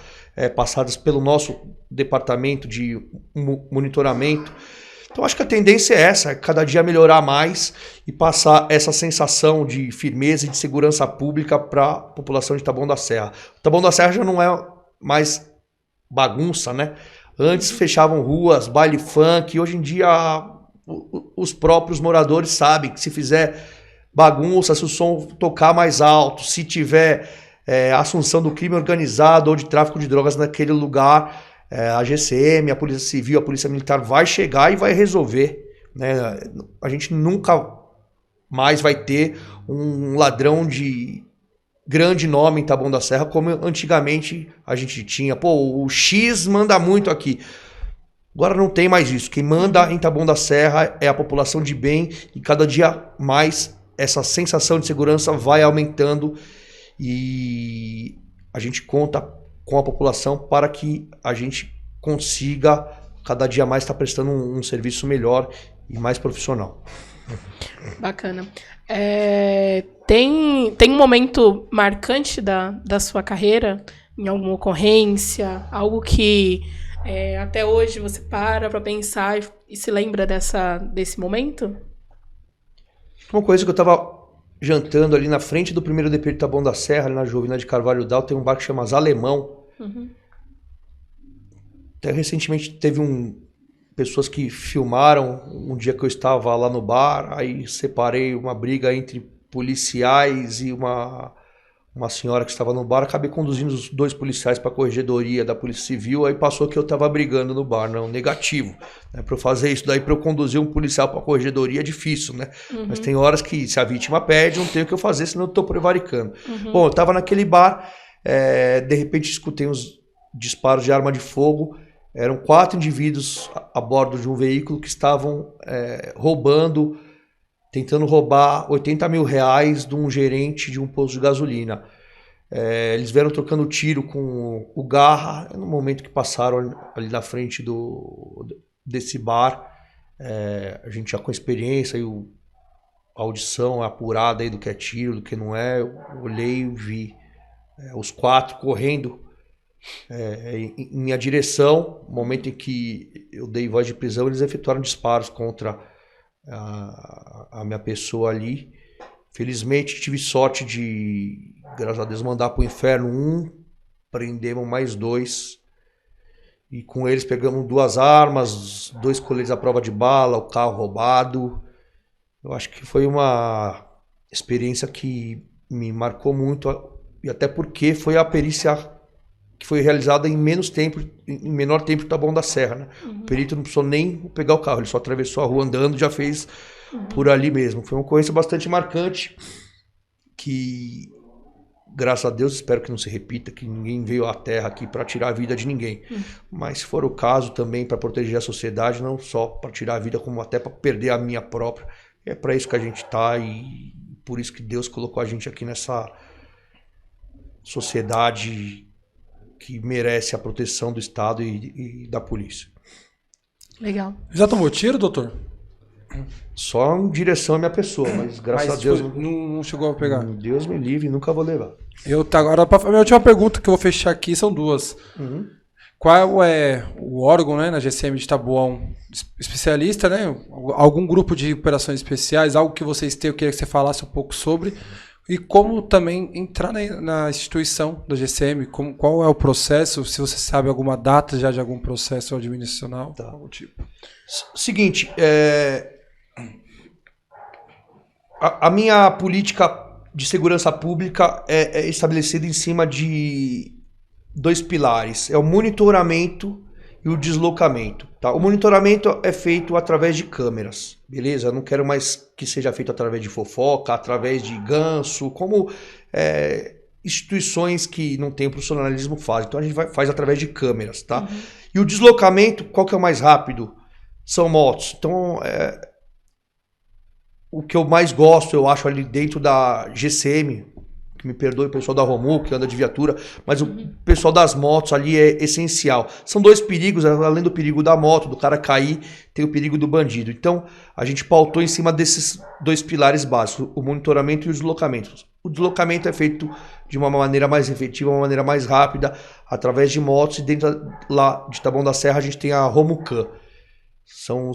passadas pelo nosso departamento de monitoramento. Então acho que a tendência é essa, cada dia melhorar mais e passar essa sensação de firmeza e de segurança pública para a população de Taboão da Serra. Taboão da Serra já não é mais bagunça, né? Antes fechavam ruas, baile funk, hoje em dia os próprios moradores sabem que se fizer bagunça, se o som tocar mais alto, se tiver assunção do crime organizado ou de tráfico de drogas naquele lugar, a GCM, a Polícia Civil, a Polícia Militar vai chegar e vai resolver, né? A gente nunca mais vai ter um ladrão de grande nome em Taboão da Serra como antigamente a gente tinha. O X manda muito aqui. Agora não tem mais isso. Quem manda em Taboão da Serra é a população de bem e cada dia mais essa sensação de segurança vai aumentando e a gente conta com a população para que a gente consiga cada dia mais estar prestando um serviço melhor e mais profissional. Bacana. Tem um momento marcante da sua carreira, em alguma ocorrência, algo que até hoje você para pensar e se lembra desse momento? Uma coisa que eu estava jantando ali na frente do primeiro DP de Taboão da Serra, ali na Jovina de Carvalho Dal, tem um bar que chama Alemão. Uhum. Até recentemente teve pessoas que filmaram um dia que eu estava lá no bar, aí separei uma briga entre policiais e uma senhora que estava no bar, acabei conduzindo os 2 policiais para a corregedoria da Polícia Civil, aí passou que eu estava brigando no bar, não, negativo. Né? Para eu fazer isso daí, para eu conduzir um policial para a corregedoria é difícil, né? Uhum. Mas tem horas que se a vítima pede, não tenho o que eu fazer, senão eu estou prevaricando. Uhum. Bom, eu estava naquele bar, de repente escutei uns disparos de arma de fogo, eram 4 indivíduos a bordo de um veículo que estavam tentando roubar R$80 mil de um gerente de um posto de gasolina. Eles vieram trocando tiro com o Garra, no momento que passaram ali na frente desse bar. A gente já com experiência e a audição apurada aí do que é tiro, do que não é, eu olhei e vi os 4 correndo em minha direção. No momento em que eu dei voz de prisão, eles efetuaram disparos contra a minha pessoa ali. Felizmente tive sorte de, graças a Deus, mandar para o inferno prendemos mais 2 e com eles pegamos 2 armas, 2 coletes à prova de bala, o carro roubado. Eu acho que foi uma experiência que me marcou muito, e até porque foi a perícia que foi realizada em menor tempo que o Taboão da Serra, né? O perito não precisou nem pegar o carro, ele só atravessou a rua andando, já fez por ali mesmo. Foi uma ocorrência bastante marcante, que, graças a Deus, espero que não se repita, que ninguém veio à Terra aqui para tirar a vida de ninguém. Mas se for o caso também, para proteger a sociedade, não só para tirar a vida, como até para perder a minha própria. É para isso que a gente está, e por isso que Deus colocou a gente aqui nessa sociedade que merece a proteção do Estado e da polícia. Legal. Já tomou tiro, doutor? Só em direção à minha pessoa, mas graças a Deus... Não chegou a pegar? Deus me livre, nunca vou levar. Agora, a minha última pergunta que eu vou fechar aqui são duas. Qual é o órgão, né, na GCM de Taboão, especialista, né? Algum grupo de operações especiais, algo que vocês têm, eu queria que você falasse um pouco sobre. E como também entrar na instituição da GCM, qual é o processo, se você sabe alguma data já de algum processo administracional, algum tipo. Seguinte, a minha política de segurança pública é estabelecida em cima de 2 pilares, é o monitoramento e o deslocamento. Tá? O monitoramento é feito através de câmeras, beleza? Eu não quero mais que seja feito através de fofoca, através de ganso, como instituições que não têm profissionalismo fazem. Então a gente faz através de câmeras. Tá? E o deslocamento, qual que é o mais rápido? São motos. Então, o que eu mais gosto, eu acho, ali dentro da GCM, que me perdoe o pessoal da Romu, que anda de viatura, mas o pessoal das motos ali é essencial. São 2 perigos, além do perigo da moto, do cara cair, tem o perigo do bandido. Então, a gente pautou em cima desses 2 pilares básicos, o monitoramento e o deslocamento. O deslocamento é feito de uma maneira mais efetiva, uma maneira mais rápida, através de motos, e dentro lá de Taboão da Serra a gente tem a Romucan. São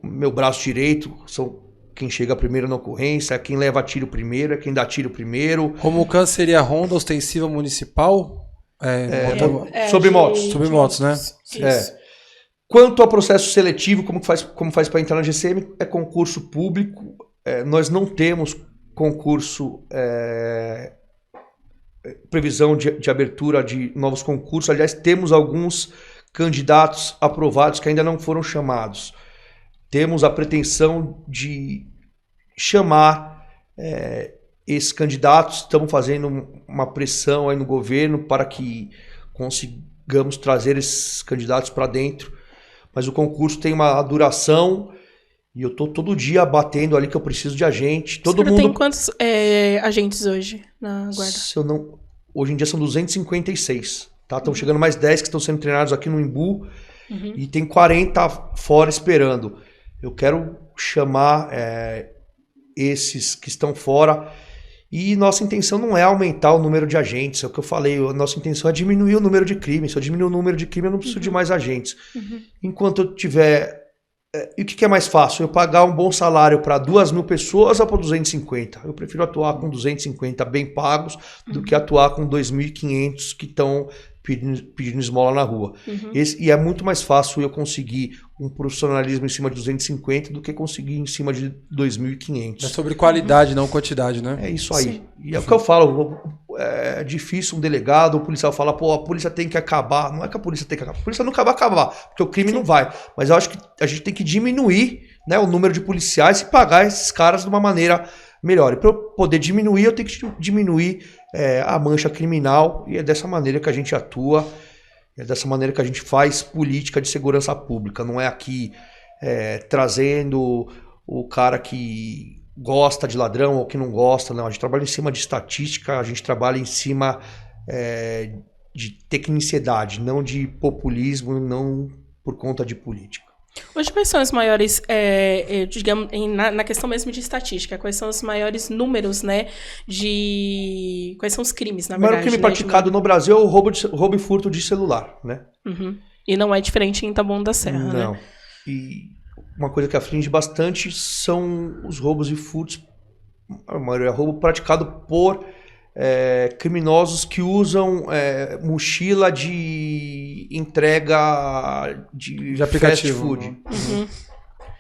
meu braço direito, são quem chega primeiro na ocorrência, é quem leva tiro primeiro, é quem dá tiro primeiro. Romucan seria a Ronda Ostensiva Municipal? Sobre motos. Sobre motos, né? Quanto ao processo seletivo, como faz para entrar na GCM, é concurso público. Nós não temos concurso, previsão de abertura de novos concursos. Aliás, temos alguns candidatos aprovados que ainda não foram chamados. Temos a pretensão de chamar esses candidatos. Estamos fazendo uma pressão aí no governo para que consigamos trazer esses candidatos para dentro. Mas o concurso tem uma duração e eu estou todo dia batendo ali que eu preciso de agente. Todo mundo tem quantos agentes hoje na guarda? Hoje em dia são 256. Tá? Estão chegando mais 10 que estão sendo treinados aqui no Imbu. E tem 40 fora esperando. Eu quero chamar esses que estão fora, e nossa intenção não é aumentar o número de agentes, é o que eu falei, a nossa intenção é diminuir o número de crimes. Se eu diminuir o número de crimes, eu não preciso de mais agentes. Enquanto eu tiver... E o que é mais fácil? Eu pagar um bom salário para 2.000 pessoas ou para 250? Eu prefiro atuar com 250 bem pagos do que atuar com 2.500 que estão pedindo esmola na rua. E é muito mais fácil eu conseguir um profissionalismo em cima de 250 do que conseguir em cima de 2.500. É sobre qualidade, não quantidade, né? É isso aí. Sim. E é o que eu falo, é difícil um delegado, o policial falar, pô, a polícia tem que acabar. Não é que a polícia tem que acabar. A polícia nunca vai acabar, porque o crime não vai. Mas eu acho que a gente tem que diminuir, né, o número de policiais e pagar esses caras de uma maneira melhor. E para eu poder diminuir, eu tenho que diminuir a mancha criminal, e é dessa maneira que a gente atua, é dessa maneira que a gente faz política de segurança pública. Não é aqui trazendo o cara que gosta de ladrão ou que não gosta, não. A gente trabalha em cima de estatística, a gente trabalha em cima de tecnicidade, não de populismo, não por conta de política. Hoje, quais são os maiores, digamos, na questão mesmo de estatística, quais são os maiores números, né, quais são os crimes, na verdade? O maior crime praticado no Brasil é o roubo e furto de celular, né? E não é diferente em Taboão da Serra, não. né? E uma coisa que aflige bastante são os roubos e furtos. A maioria é roubo praticado por criminosos que usam mochila de entrega de aplicativo, fast food.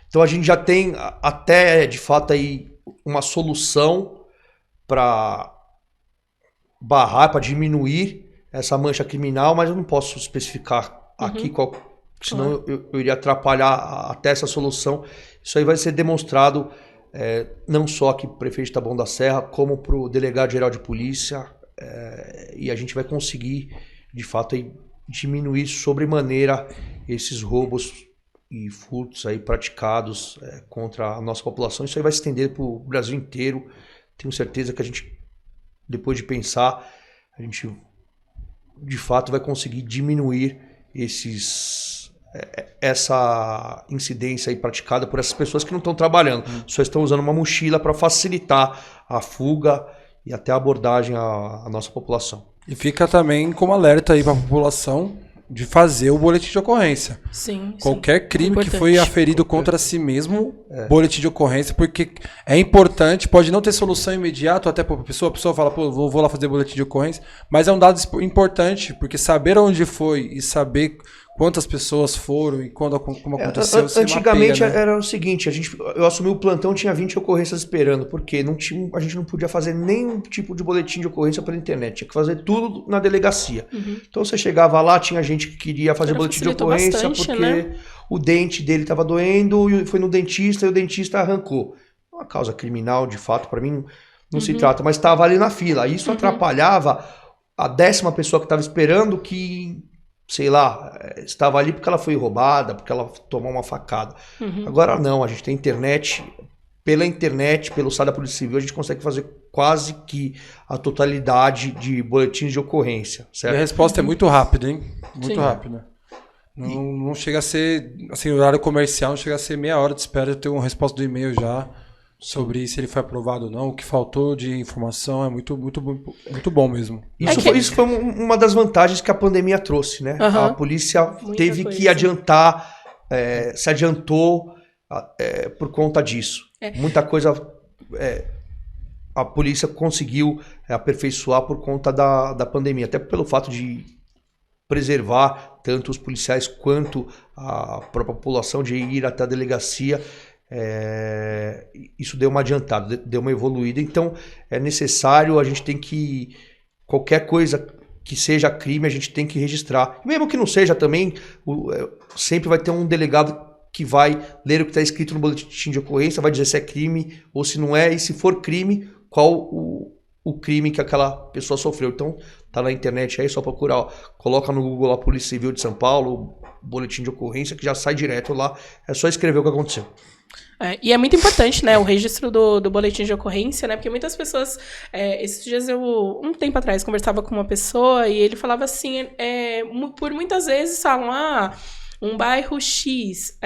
Então a gente já tem até, de fato, aí uma solução para barrar, para diminuir essa mancha criminal, mas eu não posso especificar aqui qual, senão eu iria atrapalhar até essa solução. Isso aí vai ser demonstrado não só aqui para o prefeito de Taboão da Serra, como para o delegado-geral de polícia, e a gente vai conseguir, de fato, aí, diminuir sobremaneira esses roubos e furtos aí praticados contra a nossa população. Isso aí vai se estender para o Brasil inteiro. Tenho certeza que a gente, depois de pensar, a gente de fato vai conseguir diminuir essa incidência aí praticada por essas pessoas que não estão trabalhando, só estão usando uma mochila para facilitar a fuga e até a abordagem à nossa população. E fica também como alerta aí para a população de fazer o boletim de ocorrência. Sim. Qualquer crime Importante. que foi aferido contra si mesmo, boletim de ocorrência, porque é importante, pode não ter solução imediata até para a pessoa fala, pô, vou lá fazer boletim de ocorrência, mas é um dado importante, porque saber onde foi e saber quantas pessoas foram e como aconteceu. Antigamente mapeia, né? era o seguinte, eu assumi o plantão, tinha 20 ocorrências esperando, porque a gente não podia fazer nenhum tipo de boletim de ocorrência pela internet, tinha que fazer tudo na delegacia. Então você chegava lá, tinha gente que queria fazer boletim de ocorrência bastante, porque né? O dente dele estava doendo e foi no dentista e o dentista arrancou. Uma causa criminal, de fato, para mim não se trata, mas estava ali na fila. Isso atrapalhava a 10ª pessoa que estava esperando, que sei lá, estava ali porque ela foi roubada, porque ela tomou uma facada. Agora não, a gente tem internet, pela internet, pelo site da Polícia Civil, a gente consegue fazer quase que a totalidade de boletins de ocorrência, certo? E a resposta é muito rápida, hein? Muito rápida. Não chega a ser, assim, horário comercial, não chega a ser meia hora de espera, eu tenho uma resposta do e-mail já sobre se ele foi aprovado ou não, o que faltou de informação, é muito bom mesmo. Isso foi uma das vantagens que a pandemia trouxe, né? A polícia teve que adiantar, se adiantou por conta disso. Muita coisa a polícia conseguiu aperfeiçoar por conta da pandemia, até pelo fato de preservar tanto os policiais quanto a própria população de ir até a delegacia. Isso deu uma adiantada, deu uma evoluída, então é necessário, a gente tem que, qualquer coisa que seja crime, a gente tem que registrar, mesmo que não seja também, sempre vai ter um delegado que vai ler o que está escrito no boletim de ocorrência, vai dizer se é crime ou se não é, e se for crime, qual o crime que aquela pessoa sofreu. Então tá na internet aí, só procurar, coloca no Google a Polícia Civil de São Paulo, boletim de ocorrência, que já sai direto lá, é só escrever o que aconteceu. E é muito importante, né, o registro do boletim de ocorrência, né, porque muitas pessoas, esses dias um tempo atrás, conversava com uma pessoa e ele falava assim, por muitas vezes falam, um bairro X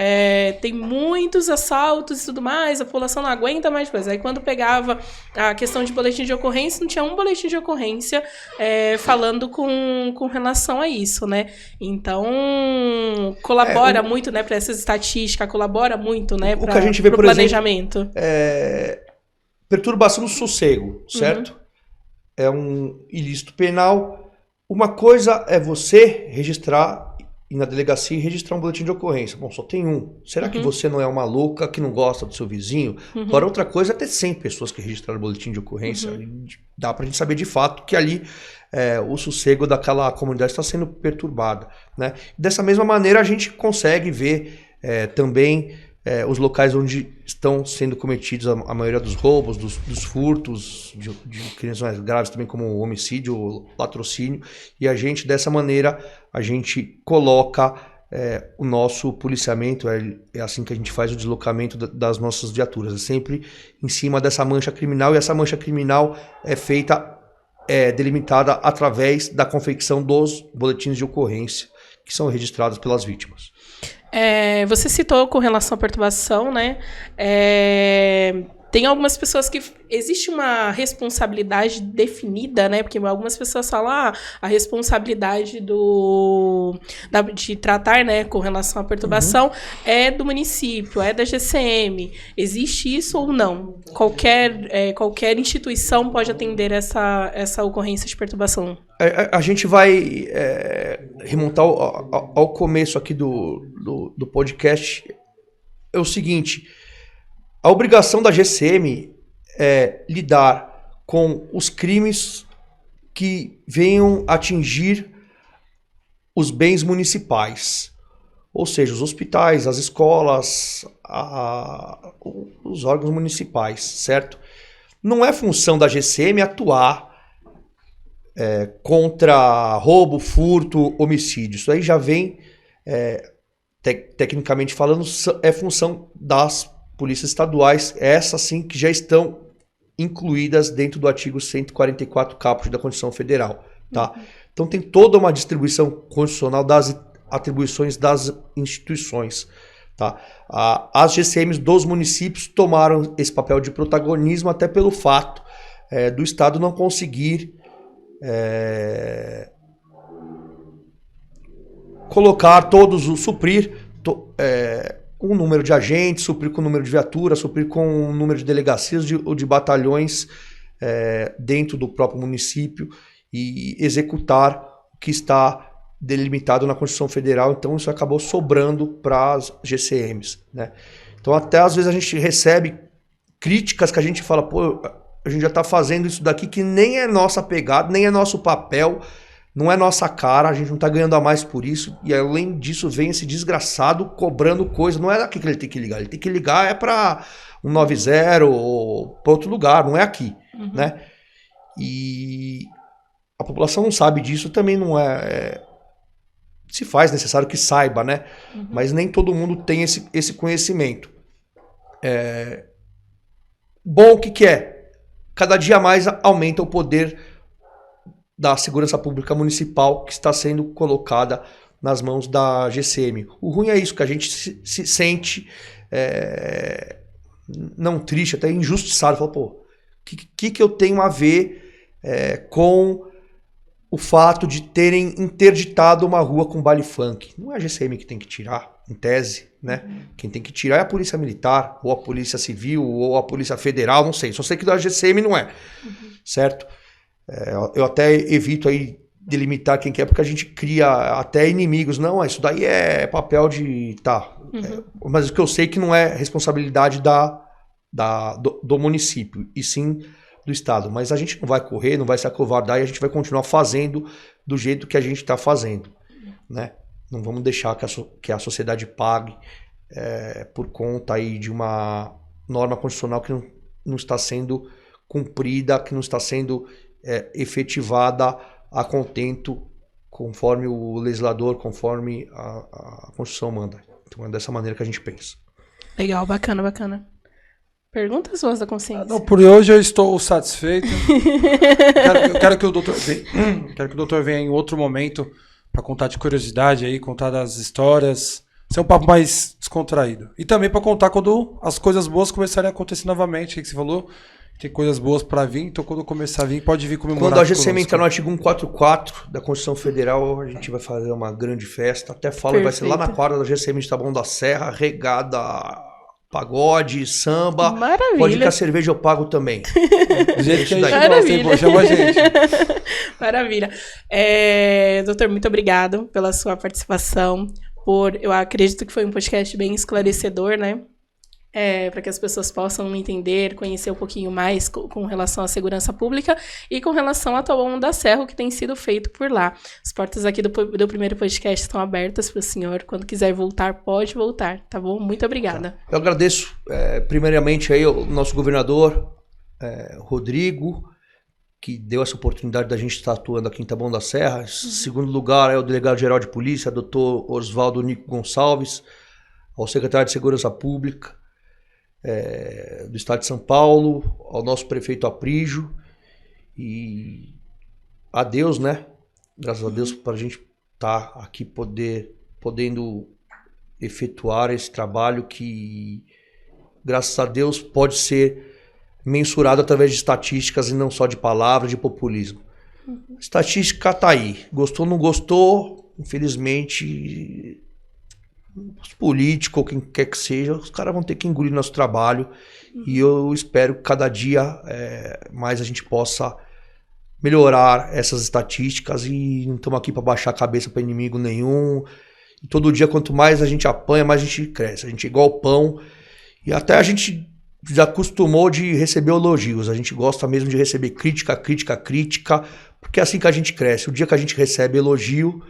tem muitos assaltos e tudo mais, a população não aguenta mais coisa. Aí quando pegava a questão de boletim de ocorrência, não tinha um boletim de ocorrência falando com relação a isso, né? Então, colabora muito, né, para essas estatísticas, colabora muito, né, para o planejamento. Perturbação do sossego, certo? É um ilícito penal. Uma coisa é você registrar ir na delegacia e registrar um boletim de ocorrência. Bom, só tem um. Será que você não é uma louca que não gosta do seu vizinho? Agora, outra coisa é ter 100 pessoas que registraram o boletim de ocorrência. Dá pra gente saber de fato que ali o sossego daquela comunidade está sendo perturbado, né? Dessa mesma maneira, a gente consegue ver também os locais onde estão sendo cometidos a maioria dos roubos, dos furtos, de crimes mais graves também, como o homicídio, o latrocínio, e a gente, dessa maneira, a gente coloca o nosso policiamento, é assim que a gente faz o deslocamento das nossas viaturas, é sempre em cima dessa mancha criminal, e essa mancha criminal é feita, delimitada através da confecção dos boletins de ocorrência, que são registrados pelas vítimas. Você citou com relação à perturbação, né? Tem algumas pessoas que existe uma responsabilidade definida, né? Porque algumas pessoas falam a responsabilidade de tratar, né, com relação à perturbação é do município, é da GCM. Existe isso ou não? Qualquer instituição pode atender essa ocorrência de perturbação? A gente vai remontar ao começo aqui do podcast. É o seguinte: a obrigação da GCM é lidar com os crimes que venham atingir os bens municipais. Ou seja, os hospitais, as escolas, os órgãos municipais, certo? Não é função da GCM atuar contra roubo, furto, homicídio. Isso aí já vem, tecnicamente falando, é função das polícias estaduais, essas sim que já estão incluídas dentro do artigo 144 caput da Constituição Federal. Tá? Então tem toda uma distribuição constitucional das atribuições das instituições. Tá? As GCMs dos municípios tomaram esse papel de protagonismo até pelo fato do Estado não conseguir suprir com o número de agentes, suprir com o número de viaturas, suprir com o número de delegacias ou de batalhões dentro do próprio município e executar o que está delimitado na Constituição Federal. Então isso acabou sobrando para as GCMs, né? Então até às vezes a gente recebe críticas que a gente fala, pô, a gente já está fazendo isso daqui que nem é nossa pegada, nem é nosso papel, não é nossa cara, a gente não está ganhando a mais por isso. E além disso vem esse desgraçado cobrando coisa. Não é daqui que ele tem que ligar, ele tem que ligar para 190 ou para outro lugar, não é aqui, né? E a população não sabe disso, também não se faz necessário que saiba, né? Mas nem todo mundo tem esse conhecimento. Bom, o que é? Cada dia mais aumenta o poder da segurança pública municipal que está sendo colocada nas mãos da GCM. O ruim é isso, que a gente se sente não triste, até injustiçado. Fala, pô, o que eu tenho a ver com o fato de terem interditado uma rua com baile funk? Não é a GCM que tem que tirar, em tese, né? Quem tem que tirar é a Polícia Militar, ou a Polícia Civil, ou a Polícia Federal, não sei. Só sei que da GCM não é, certo? Eu até evito aí delimitar quem quer, porque a gente cria até inimigos. Não, isso daí é papel de... Tá. Mas o que eu sei que não é responsabilidade do município, e sim do Estado. Mas a gente não vai correr, não vai se acovardar, e a gente vai continuar fazendo do jeito que a gente está fazendo, né? Não vamos deixar que a sociedade pague por conta aí de uma norma constitucional que não está sendo cumprida, que não está sendo efetivada a contento, conforme o legislador, conforme a Constituição manda. Então é dessa maneira que a gente pensa. Legal, bacana. Perguntas, voz da consciência? Não, por hoje eu estou satisfeito. Quero que o doutor venha em outro momento para contar de curiosidade aí, contar das histórias, ser um papo mais descontraído. E também para contar quando as coisas boas começarem a acontecer novamente, que você falou, tem coisas boas para vir, então quando começar a vir, pode vir comemorar. Quando a GCM entrar no artigo 144 da Constituição Federal, a gente vai fazer uma grande festa. Até falo que vai ser lá na quadra da GCM de Taboão da Serra, regada pagode, samba. Maravilha. Pode ir que a cerveja eu pago também. Do jeito que a gente gosta, hein? Chama a gente. Maravilha. Doutor, muito obrigado pela sua participação. Eu acredito que foi um podcast bem esclarecedor, né? Para que as pessoas possam entender, conhecer um pouquinho mais com relação à segurança pública e com relação ao Taboão da Serra, o que tem sido feito por lá. As portas aqui do primeiro podcast estão abertas para o senhor. Quando quiser voltar, pode voltar, tá bom? Muito obrigada. Eu agradeço, primeiramente, aí, o nosso governador, Rodrigo, que deu essa oportunidade da gente estar atuando aqui em Taboão da Serra. Em segundo lugar, o delegado-geral de polícia, doutor Oswaldo Nico Gonçalves, ao secretário de Segurança Pública, do estado de São Paulo, ao nosso prefeito Aprígio, e a Deus, né? Graças a Deus, para a gente estar aqui podendo efetuar esse trabalho que, graças a Deus, pode ser mensurado através de estatísticas e não só de palavras, de populismo. Estatística está aí. Gostou, não gostou, infelizmente... os políticos ou quem quer que seja, os caras vão ter que engolir nosso trabalho. E eu espero que cada dia mais a gente possa melhorar essas estatísticas, e não estamos aqui para baixar a cabeça para inimigo nenhum. E todo dia, quanto mais a gente apanha, mais a gente cresce. A gente é igual pão, e até a gente já acostumou de receber elogios. A gente gosta mesmo de receber crítica, porque é assim que a gente cresce. O dia que a gente recebe elogio,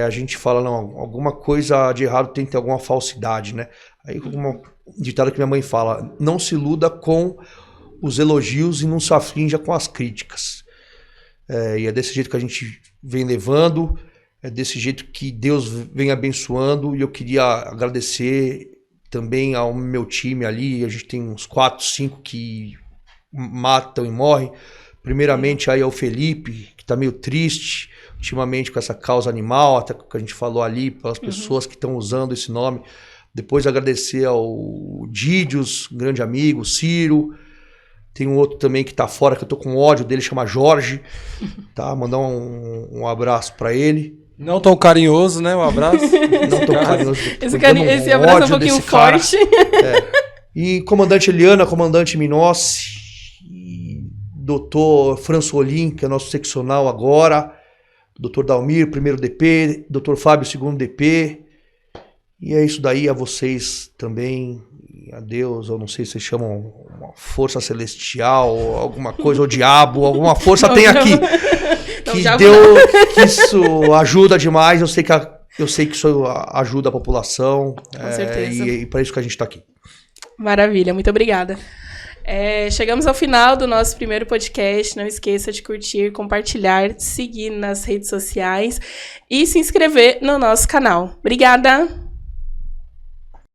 a gente fala, não, alguma coisa de errado tem que ter alguma falsidade, né? Aí uma ditada que minha mãe fala, não se iluda com os elogios e não se aflinja com as críticas. E é desse jeito que a gente vem levando, é desse jeito que Deus vem abençoando, e eu queria agradecer também ao meu time ali. A gente tem uns 4, 5 que matam e morrem. Primeiramente aí ao Felipe, que está meio triste ultimamente com essa causa animal, até que a gente falou ali, pelas pessoas que estão usando esse nome. Depois agradecer ao Dídios, um grande amigo, Ciro. Tem um outro também que está fora, que eu tô com ódio dele, chama Jorge. Tá? Mandar um abraço para ele. Não tão carinhoso, né? Um abraço. Não tão carinhoso. Esse abraço é um pouquinho forte. E comandante Eliana, comandante Minossi, doutor Françolim, que é nosso seccional agora, doutor Dalmir, primeiro DP, doutor Fábio, segundo DP. E é isso daí, a vocês também, a Deus, eu não sei se vocês chamam uma força celestial, alguma coisa, ou diabo, alguma força tem aqui. Que isso ajuda demais, eu sei que isso ajuda a população. Com certeza. E para isso que a gente está aqui. Maravilha, muito obrigada. Chegamos ao final do nosso primeiro podcast. Não esqueça de curtir, compartilhar, seguir nas redes sociais e se inscrever no nosso canal. Obrigada!